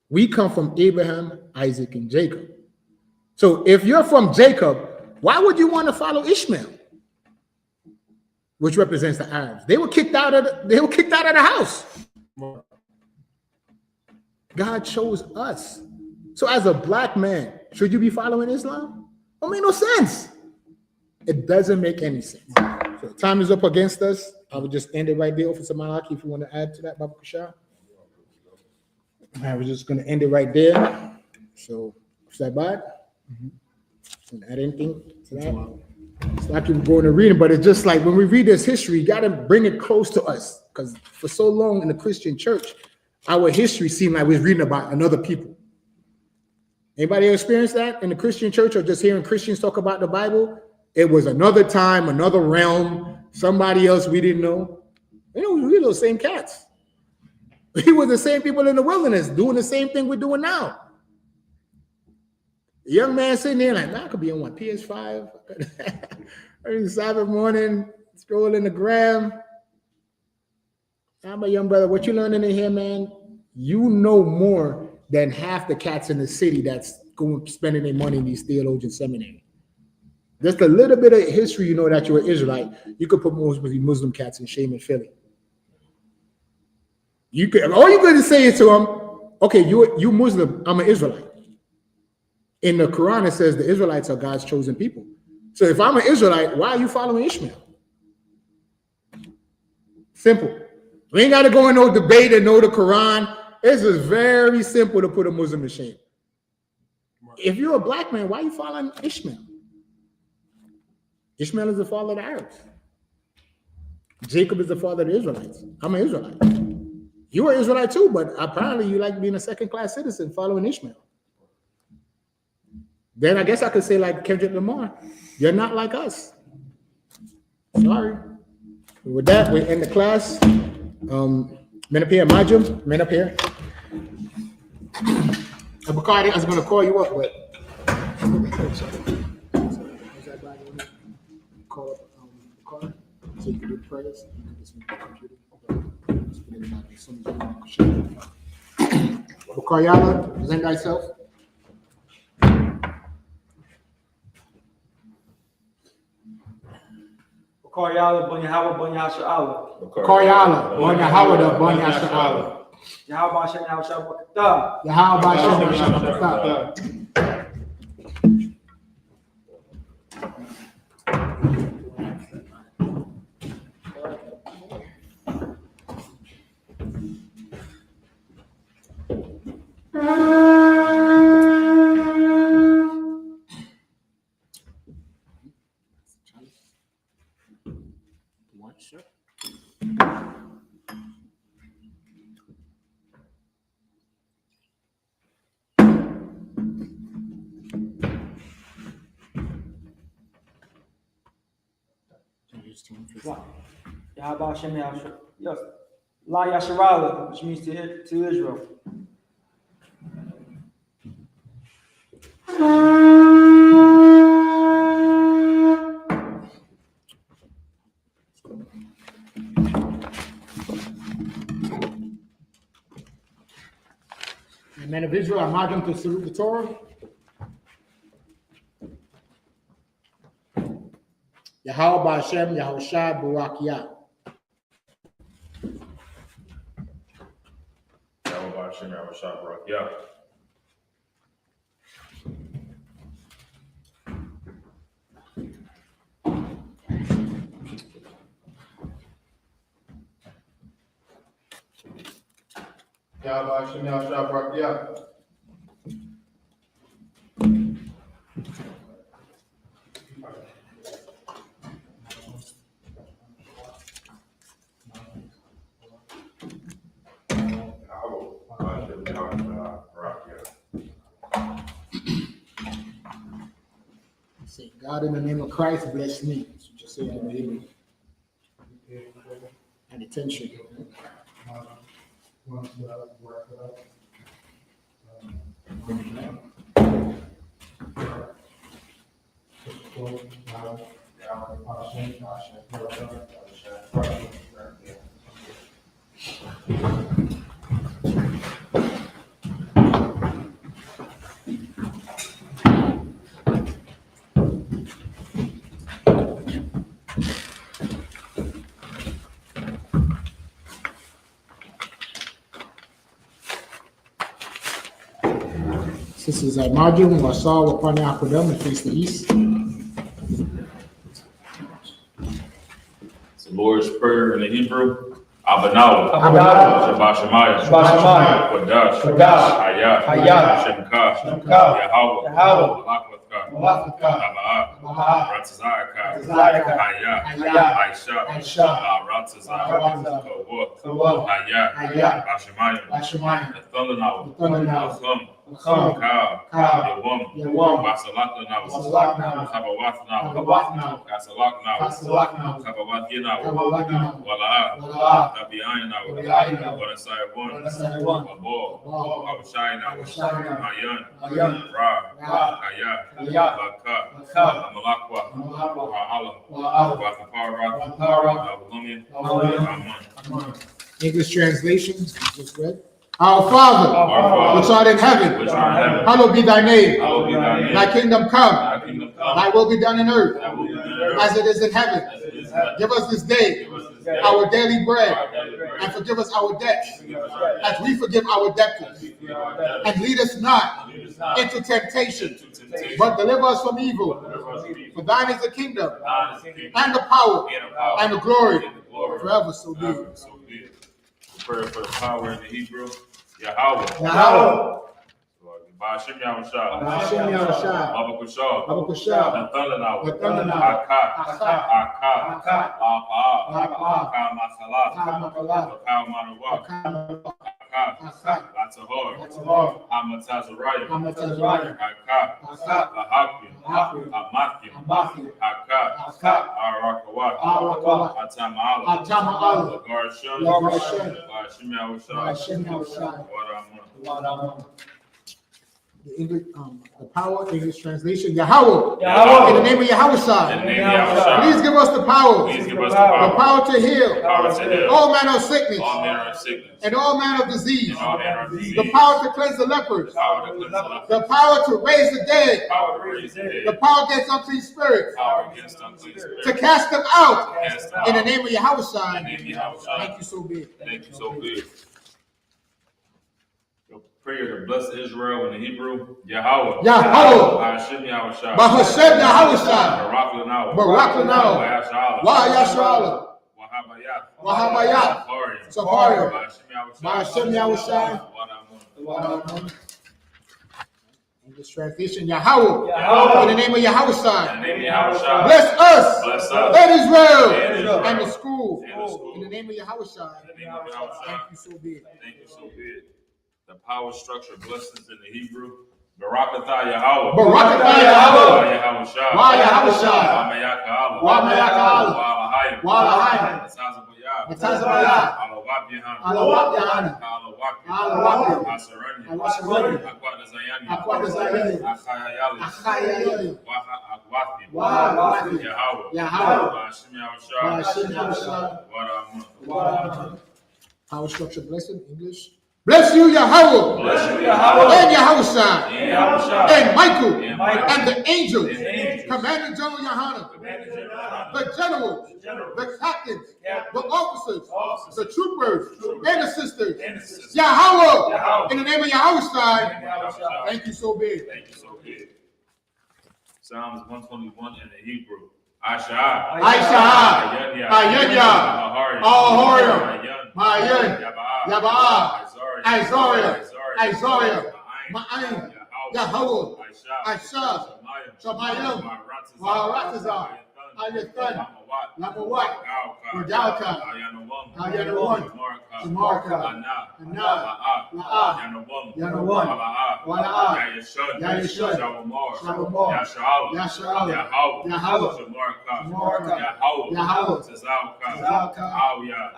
We come from Abraham, Isaac, and Jacob. So if you're from Jacob, why would you want to follow Ishmael, which represents the Arabs? They were kicked out of the house. God chose us. So as a black man, should you be following Islam? It make no sense. It doesn't make any sense. So time is up against us. I would just end it right there. Officer Malaki, if you want to add to that, Baba Kushar. I was just going to end it right there. So, is that bad? Add anything to that? It's like you're going to read it, but it's just like when we read this history, you got to bring it close to us. Because for so long in the Christian church, our history seemed like we was reading about another people. Anybody experienced that in the Christian church or just hearing Christians talk about the Bible? It was another time, another realm, somebody else we didn't know. We were those same cats. We were the same people in the wilderness doing the same thing we're doing now. The young man sitting there like, man, I could be on my PS5. Early Sabbath morning, scrolling the gram. I'm a young brother. What you learning in here, man? You know more than half the cats in the city that's going spending their money in these theologian seminary. Just a little bit of history, you know that you're an Israelite. You could put most of the Muslim cats in shame and Philly. You could, all you got to say is to them, okay, you Muslim, I'm an Israelite. In the Quran, it says the Israelites are God's chosen people. So if I'm an Israelite, why are you following Ishmael? Simple. We ain't got to go in no debate and know the Quran. It's just very simple to put a Muslim to shame. If you're a black man, why are you following Ishmael? Ishmael is the father of the Arabs. Jacob is the father of the Israelites. I'm an Israelite. You are Israelite too, but apparently you like being a second-class citizen following Ishmael. Then I guess I could say like Kendrick Lamar, you're not like us. Sorry. With that, we end the class. Men up here, Majum, men up here. Bakari, I was going to call you up, but call up Bakari so you can do prayers. You can just make the computer. Just put it out as soon as you want to share. Bakari, Allah, present thyself. YAHAWAH, Bon Yahawah, Bon YAHUSHUA. YAHAWAH, Bon Yahawah, Bon YAHUSHUA. YAHAWAH, Shem YAHUSHUA. YAHAWAH, Shem YAHUSHUA. YAHAWAH, Shem YAHUSHUA. Yes. La Yasharala, which means to Israel. The men of Israel, I'm not to salute the Torah. Yahweh Hashem, Yahushua, Barak Yahweh Hashem, Yahushua, Barak Yah. Yahweh Hashem, Yahushua, Barak Yah. Say, God, in the name of Christ, bless me. That's what you say in the Hebrew. And attention. Sisters at Marjorie, Wasal, Wapana, Akudam, and face the east. It's the Lord's Prayer in the Hebrew. Abanawa. Abanawa. Shabbat Shemayah. Shabbat Shemayah. Kodash. Kodash. Hayah. Hayah. Shemka. Shemka. Yahawah. Yahawah. Malakwatha. Malakwatha. Aba'ah. Aba'ah. Ratzazaka. Ratzazaka. Hayah. Hayah. I.S.U.P.K. I.S.U.P.K. Ratzazah. Ratzazah. Kawah. Hayah. Hayah. Bashemayah. Bashemayah. The Thundernawa. Thundernawa. Acham. Acham. Kal. Kal. Yawam. Yawam. Basalaknawa. Basalaknawa. Kabawathnawa. Kabawathnawa. Kasalaknawa. Kasalaknawa. Kabawathinawa. Kabawathinawa. Wala'ah. Wala'ah. Tabi'aynawa. Tabi'aynawa. Warasayawun. Warasayawun. Abor. Abor. Abashaynawa. Abashaynawa. Mayan. Mayan. Ra. Ra. Hayah. Hayah. Baka. Baka. Amalakwa. Amalakwa. Wa'ala. Wa'ala. Wa'apara. Wa'apara. Awalumian. Awalumian. Aman. Amen. English translation, just read. Our Father, Our Father, which art in heaven, which art in heaven, hallowed be thy name. hallowed be thy name. Thy kingdom come, Thy kingdom come. thy will be done in earth, Thy will be done on earth as it is in heaven. as it is in heaven. Give us this day Give us this day our daily bread, our daily bread. and forgive us our debts, Forgive us our debts. as we forgive our debtors. Forgive our debtors. And lead us not Lead us not into temptation, into temptation, but deliver us from evil. deliver us from evil. For thine is the kingdom, Thine is the kingdom, and the power, and the power, and the glory, and the glory, forever so be it. forever so be it. The prayer for the power in the Hebrew, Yahawah. Yahawah. Ba'ashem Yahushua. Ba'ashem Yahushua. Babakusha. Babakusha. The Thundernawa. The Thundernawa. Aka. Aka. Aka. Aka. La'apa'ah. La'apa'ah. Aka Masalah. Ka'amakallah. Aka Manawah. Aka. Aka. Latahor. Latahor. Hamatazariah. Hamatazariah. Aka. Aka. Lahakim. Lahakim. Hamathim. Hamathim. Aka. Aka. Arakawah. Arakawah. Atama'ala. Atama'ala. Lagarshon. Lagarshon. Ba'ashem Yahushua. Ba'ashem Yahushua. Wadamun. The English, the power English translation, Yahawah. Yahawah. In the name of Yahushua. In the name of Yahushua. Please give us the power. Please give us the The power. power to heal. Power to heal. All manner of sickness. All manner of sickness. And all manner of disease. And all manner of disease. The power to cleanse the lepers. Power to cleanse the lepers. The power to raise the dead. Power to raise the The dead. power against unclean spirits. Power against unclean spirits. To cast them out. Cast them In the out. name of Yahushua. In the name of Yahushua. Thank you so big. Thank you so big. Your prayer to bless Israel in the Hebrew, Yahawah. Yahawah. Ba'ashem Yahushua. Bahashem Yahushua. Barak Lanawa. Barak Lanawa. YAHUSHUA. YAHUSHUA. Wahabayah. Wahabayah. Safarim. Ba'ashem Yahushua. Wadamun. English translation, Yahawah. Yahawah. In the name of In Yahushua. the name of Yahushua. Bless us. Bless us. And Israel. And Israel. And the school. And the school. In the name of Yahushua. In the name of Yahushua. Thank you so big. Thank you so big. The power structure blessings in the Hebrew. Barakatah Yahawah. Barakatah Yahawah. YAHUSHUA. YAHUSHUA. Wamayaka'Allah. Wamayaka'Allah. Walahayim. Walahayim. Atazabayah. Atazabayah. Alawab Yahanna. Alawab Yahanna. Alawab. Alawab. Asarani. Asarani. Akwada Zayani. Akwada Zayani. Achayayali. Achayayali. Agwathim. Wa'agwathim. Yahawah. Yahawah. Ba'ashem Yahushua. Ba'ashem Yahushua. Wadamun. Power structure blessing, English. Bless you, Yahawah. Bless you, Yahawah. And Yahushua. And Yahushua. And Michael. And Michael. And the angels. And the angels. Commander General YAHANNA. The generals. The captains. The officers. The troopers. And the sisters. Yahawah. In the name of Yahushua. Thank you so big. Thank you so big. Psalms 121 in the Hebrew. Ashah. Aishah. Ayanya. Ahorim. Mayan. Yaba'ah. Isaiah. Isaiah. Ma'ayin. Yahawah. Aisha. Shamayim. Maharatazah. Ayathan. Lamawat. Rodalka. Ayanawam. Shamarka. Anna. La'ah. Yanawam. Wala'ah. Yahishun. Shalomar. Yasha'al. Yahawah. Shamarka. Yahawah. Tazalka.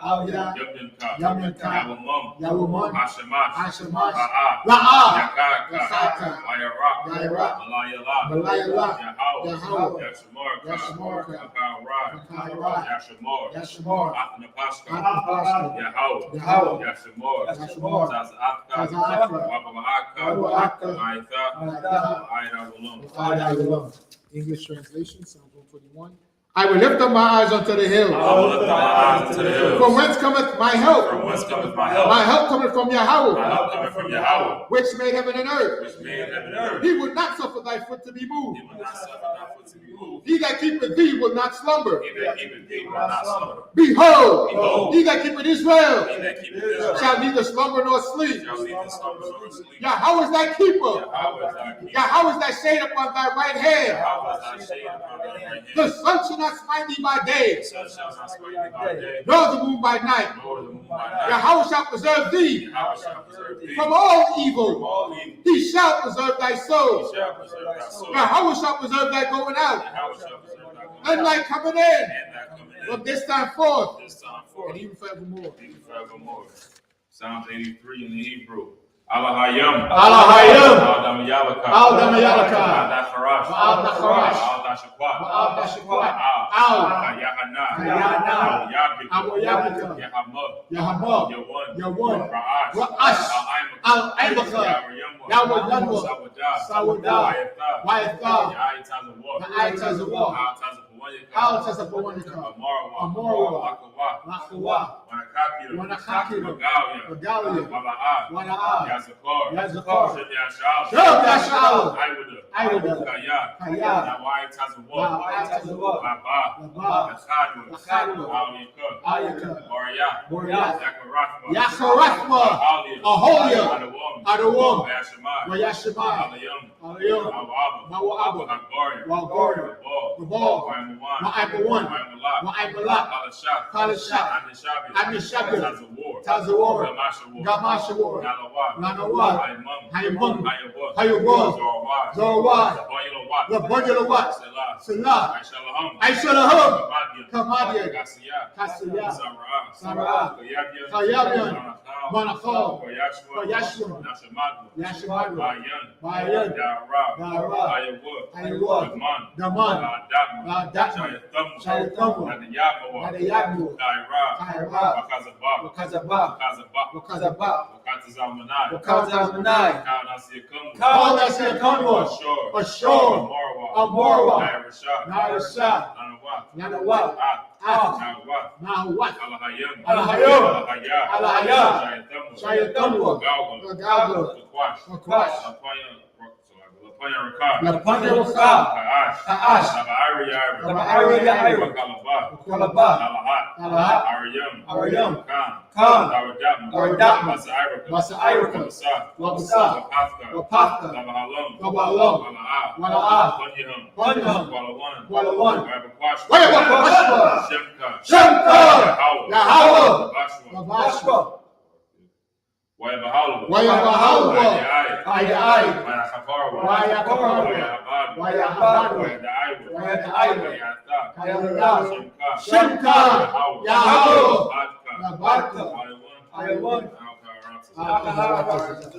Awiyah. Yamyanka. Yawamam. Hashemash. La'ah. Yakaka. Wayarah. Malayala. Yahawah. Yashamarka. Yashamar. Athnapashka. Yahawah. Yashamar. Taza'aka. Waba'aka. Ma'itha. Aida Walum. English translation, Psalm 141. I will lift up my eyes unto the hills. I will lift up my eyes unto the hills. From whence cometh my help? From whence cometh my help? My help cometh from My Yahawah, help cometh from Yahawah, which made heaven and earth. which made heaven and earth. He would not suffer thy foot to be moved. He will not suffer thy foot to be moved. He that keepeth thee will not slumber. He that keepeth thee will not slumber. Behold, Behold, he that keepeth Israel he that keepeth Israel shall neither slumber nor sleep. shall neither slumber nor sleep. Yahweh is thy keeper. Yahweh is thy keeper. Yahweh is thy shade upon thy right hand. Yahweh is thy shade upon thy right hand. The sun shall not smite thee by day, The sun shall not smite thee by day, nor the moon by night. nor the moon by night. Yahweh shall preserve thee Yahweh shall preserve thee from all from evil. all evil. He shall preserve thy He soul. shall preserve thy soul. Yahweh shall preserve thy going out, Yahweh shall preserve thy going and out, thy coming in, and thy coming in. from this time forth, This time forth, and even forevermore. even forevermore. Psalms 83 in the Hebrew. Allahayam. Allahayam. Adam Yalaka. Adam Yalaka. Adacharash. Adacharash. Adashakwa. Adashakwa. Al. Al. Yahanna. Yahanna. Yabika. Yahamah. Yahamah. Yahamah. Yawan. Yawan. Ra'ash. Ra'ash. Al-Aimaka. Yawayanwa. Sawadah. Sawadah. Wayatah. Wayatah. Ya'itazawah. Al-Tazapawanika. Amarawa. Amarawa. Akawa. Rakawa. Wanakakira. Wanakakira. Magalia. Magalia. Wala'a. Wala'a. Yazakar. Yazakar. Shemyashal. Shemyashal. Iwuda. Kaya. Kaya. Nawa'itazawah. Wa'itazawah. Laba. Laba. Lachadwa. Lachadwa. Al-Yika. Boriah. Boriah. Boriah. Yakarathma. Yakarathma. Aholia. Aholia. Adawam. Adawam. Wayashimai. Wayashimai. Alayam. Alayam. Mawaba. Mawaba. Hagaria. Wagaria. Gabal. Gabal. Waimawan. Waimawan. Waimalak. Waimalak. Kalashak. Kalashak. Anishabi. Anishabi. Tazawar. Tazawar. Gamashawar. Gamashawar. Nalawat. Nanawat. Haimam. Haimam. Hayawat. Hayawat. Zorawat. Zorawat. Zabayilawat. Zabayilawat. Selah. Selah. Aishalaham. Aishalaham. Kamadian. Kamadian. Kasiyah. Kasiyah. Sarah. Sarah. Kayabian. Kayabian. Manachal. YAHUSHUA. YAHUSHUA. Nashamadwa. Yashamadwa. Bayan. Bayan. Dara. Dara. I.O.C.K. I.O.C.K. Daman. Daman. Daman. Daman. Shayatamu. Nadiyamu. Nadiyamu. Daira. Kaira. Wakazaba. Wakazaba. Wakazaba. Wakazaba. Wakatizamanai. Wakazamanai. Kaunasiyakamu. Kaunasiyakamu. Ashur. Ashur. Amarwa. Amarwa. Nairashah. Nairashah. Nanawat. Nanawat. Nawat. Nahawat. Alahayam. Alahayam. Alahaya. Alahaya. Shayatamu. Shayatamu. Galgal. Galgal. Lakwash. Lakwash. Lapanya Rakar. Lapanya Rakar. Kaash. Kaash. Nabairi. Nabairi. Wakalaba. Wakalaba. Alahat. Alahat. Ariyam. Ariyam. Khan. Khan. Dawadatma. Dawadatma. Masairaka. Masairaka. Wabasa. Wabasa. Wapafka. Wapafka. Labahalam. Labahalam. Wala'a. Wala'a. Banyaham. Banyaham. Walawan. Walawan. Wabakwashwa. Wabakwashwa. Shemka. Shemka. Yahawah. Yahawah. Labashwa. Labashwa. Wayabahalwa. Wayabahalwa. Wayai. Ayai. Wayahaparwa. Wayahaparwa. Wayahabadwa. Wayahabadwa. Wayadaiwa. Wayadaiwa. Wayatha. Wayatha. Shemka. Shemka. Yahawah. Yahawah. Badka. Labadka. Ayawan. Ayawan.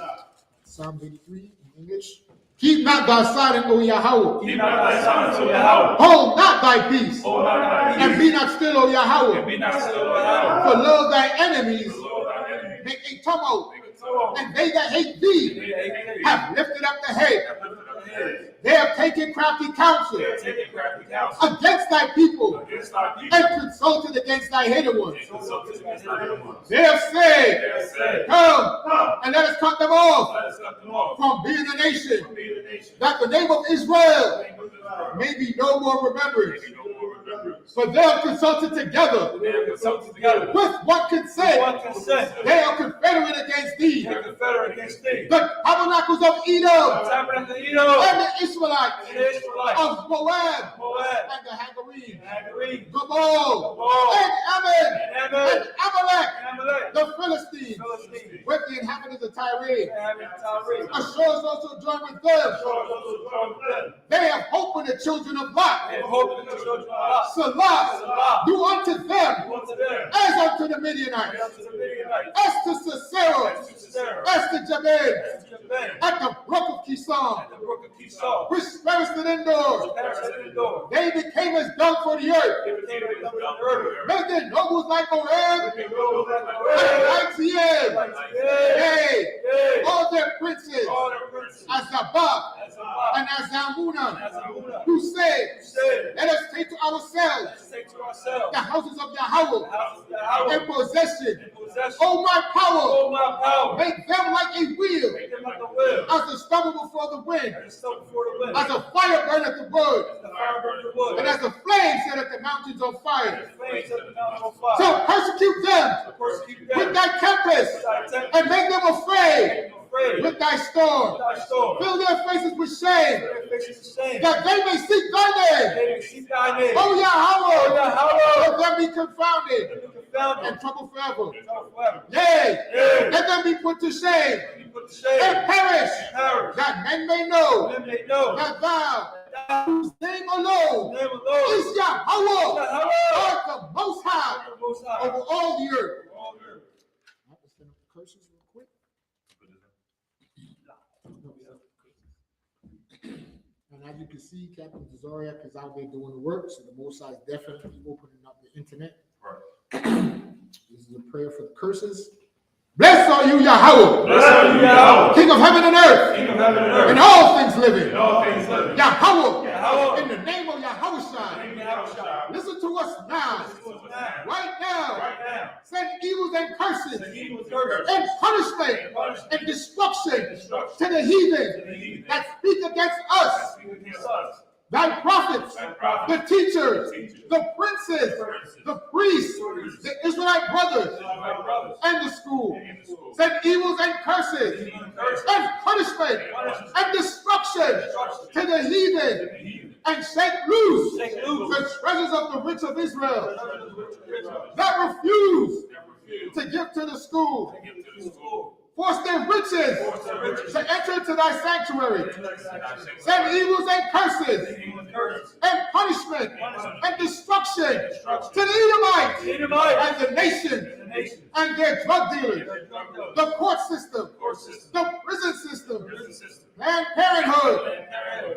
Psalm 83 in English. Keep not thy silent, O Yahweh. Keep not thy silence, O Yahweh. Hold not thy peace. Hold not thy peace. And be not still, O And Yahweh. be not still, O Yahweh. For lo, thy enemies For lo, thy enemies make a tumult, make a tumult. and they that hate thee They hate thee. have lifted up the head. Have lifted up their heads. They have taken crafty counsel They have taken crafty counsel against thy people against thy people. and consulted against thy hidden ones. And consulted against thy hidden ones. They have They said, have said, come Come, and let us cut them off let us cut them off from being a nation, from being a nation. that the name of Israel Name of Israel. may be no more remembered. Maybe no more remembrance. For they have consulted together They have consulted together. with one consent. One consent. They are confederate against thee. They are confederate against thee. The tabernacles of Edom Tabernacle of Edom. and the Israelites And the Israelites. of Moab Moab. and the Hagarene, And Hagarene. Gabal Gabal. and Ammon And Ammon. and Amalek, And Amalek. the Philistines, Philistines. with the inhabitants of Tyre. And Tyre. Ashur is also joined with them. They have hope in the children of Lot. And hope in the children of God. Salah, Salah. do unto them Unto them. as unto the Midianites, Unto the Midianites. as to Sisera, As to Sisera. as to Jabin, As to Japan. at the brook of Kishon, At the brook of Esau. which perished indoors. Perished in the door. They became as dung for the earth. They became a number of the earth. Made their nobles like Moab They rose like a and wave. like Seir. Like the Yea, Yea. all their princes All the princes. as Zabak As a rock. and and as Zamuna, as Zamuna, who said, said, let us take to ourselves let's take to ourselves the houses of the Yahweh house of Yahweh in possession. in possession. Oh, my power, Oh, my power, make them like a wheel, make them like a wheel, as a stubble before the wind, as a stone before the wind, as a fire burneth the wood, as the fire burns the wood, and as a flame setteth the mountains on fire. as flames set the mountain on fire. So persecute them To persecute them with thy tempest, and make them afraid with thy storm. Fill their faces with shame, that they may seek thy name. Oh, Yahweh, let them be confounded and troubled forever. Yea, let them be put to shame and perish, that men may know that thou, whose name alone is Yahweh, art the Most High over all the earth. Let's send up the curses real quick. And as you can see, Captain Zoriak is out there doing the work, so the Most High is definitely opening up the internet. This is a prayer for the curses. Blessed are you, Yahweh, King of heaven and earth, and all things living. Yahweh, in the name of YAHUSHA, listen to us now. Right now, send evils and curses and punishment and destruction to the heathen that speak against us. Thy prophets, the teachers, the princes, the priests, the Israelite brothers, and the school. Send evils and curses and punishment and destruction to the heathen, and shake loose the treasures of the rich of Israel that refuse to give to the school. Force their riches to enter into thy sanctuary. Send evils and curses and punishment and destruction to the Edomites and the nations and their drug dealers, the court system, the prison system, Planned Parenthood,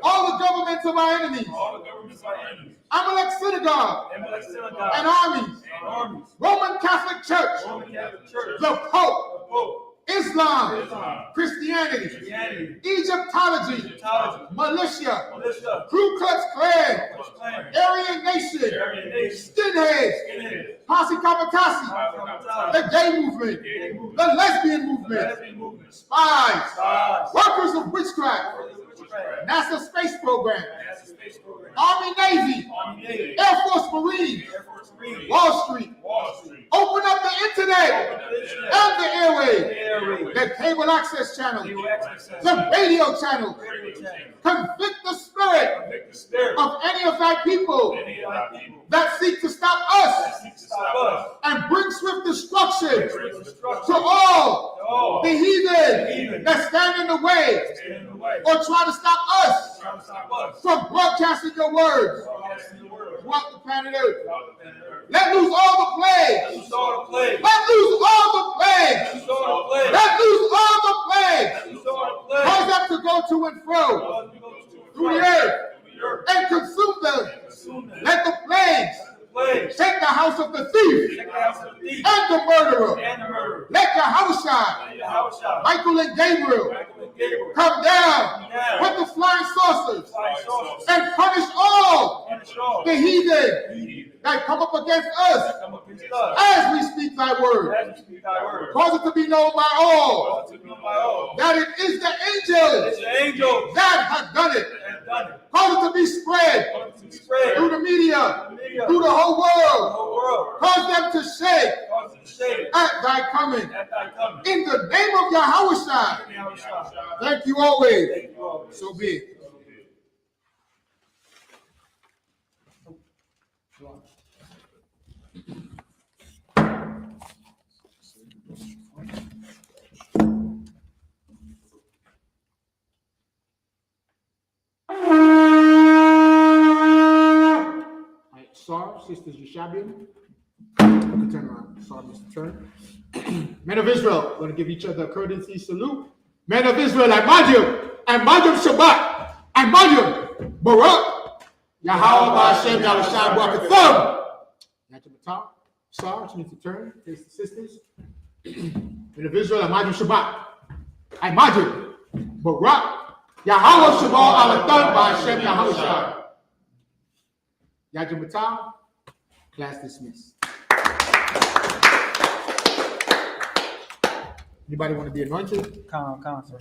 all the governments of our enemies, Amalek synagogue and armies, Roman Catholic Church, the Pope, Islam, Christianity, Egyptology, militia, Ku Klux Klan, Aryan Nation, skinheads, Posse Kamikaze, the gay movement, the lesbian movement, spies, workers of witchcraft, NASA space program, Army Navy, Air Force Marines, Wall Street, open up the internet and the airway, the cable access channel, the radio channel. Convict the spirit of any of thy people that seek to stop us and bring swift destruction to all the heathen that stand in the way or try to stop us from broadcasting your words throughout the planet Earth. Let loose all the plagues. Let loose all the plagues. Let loose all the plagues. Cause them to go to and fro through the earth and consume them. Let the plagues take the house of the thief and the murderer. Let Yahushua, Michael and Gabriel, come down with the flying saucers and punish all the heathen that come up against us as we speak thy word. Cause it to be known by all that it is the angel that hath done it. Cause it to be spread through the media, through the whole world. Cause them to shake at thy coming. In the name of Yahushua. Thank you always. So be it. Sar, Sisters Yeshabian. You can turn around. Sar, Mr. Turn. Men of Israel, we're going to give each other a courtesy salute. Men of Israel, I Madhum Shabbat, I Madhum Barak, Yahawah, Hashem, Yahushua, Barakathum. Natural top. Sar, you need to turn. Face the sisters. Men of Israel, I Madhum Shabbat, I Madhum Barak, Yahawah Shabbat ala third by Hashem Yahushua. Yajim class dismissed. Anybody want to be anointed? Come, sir.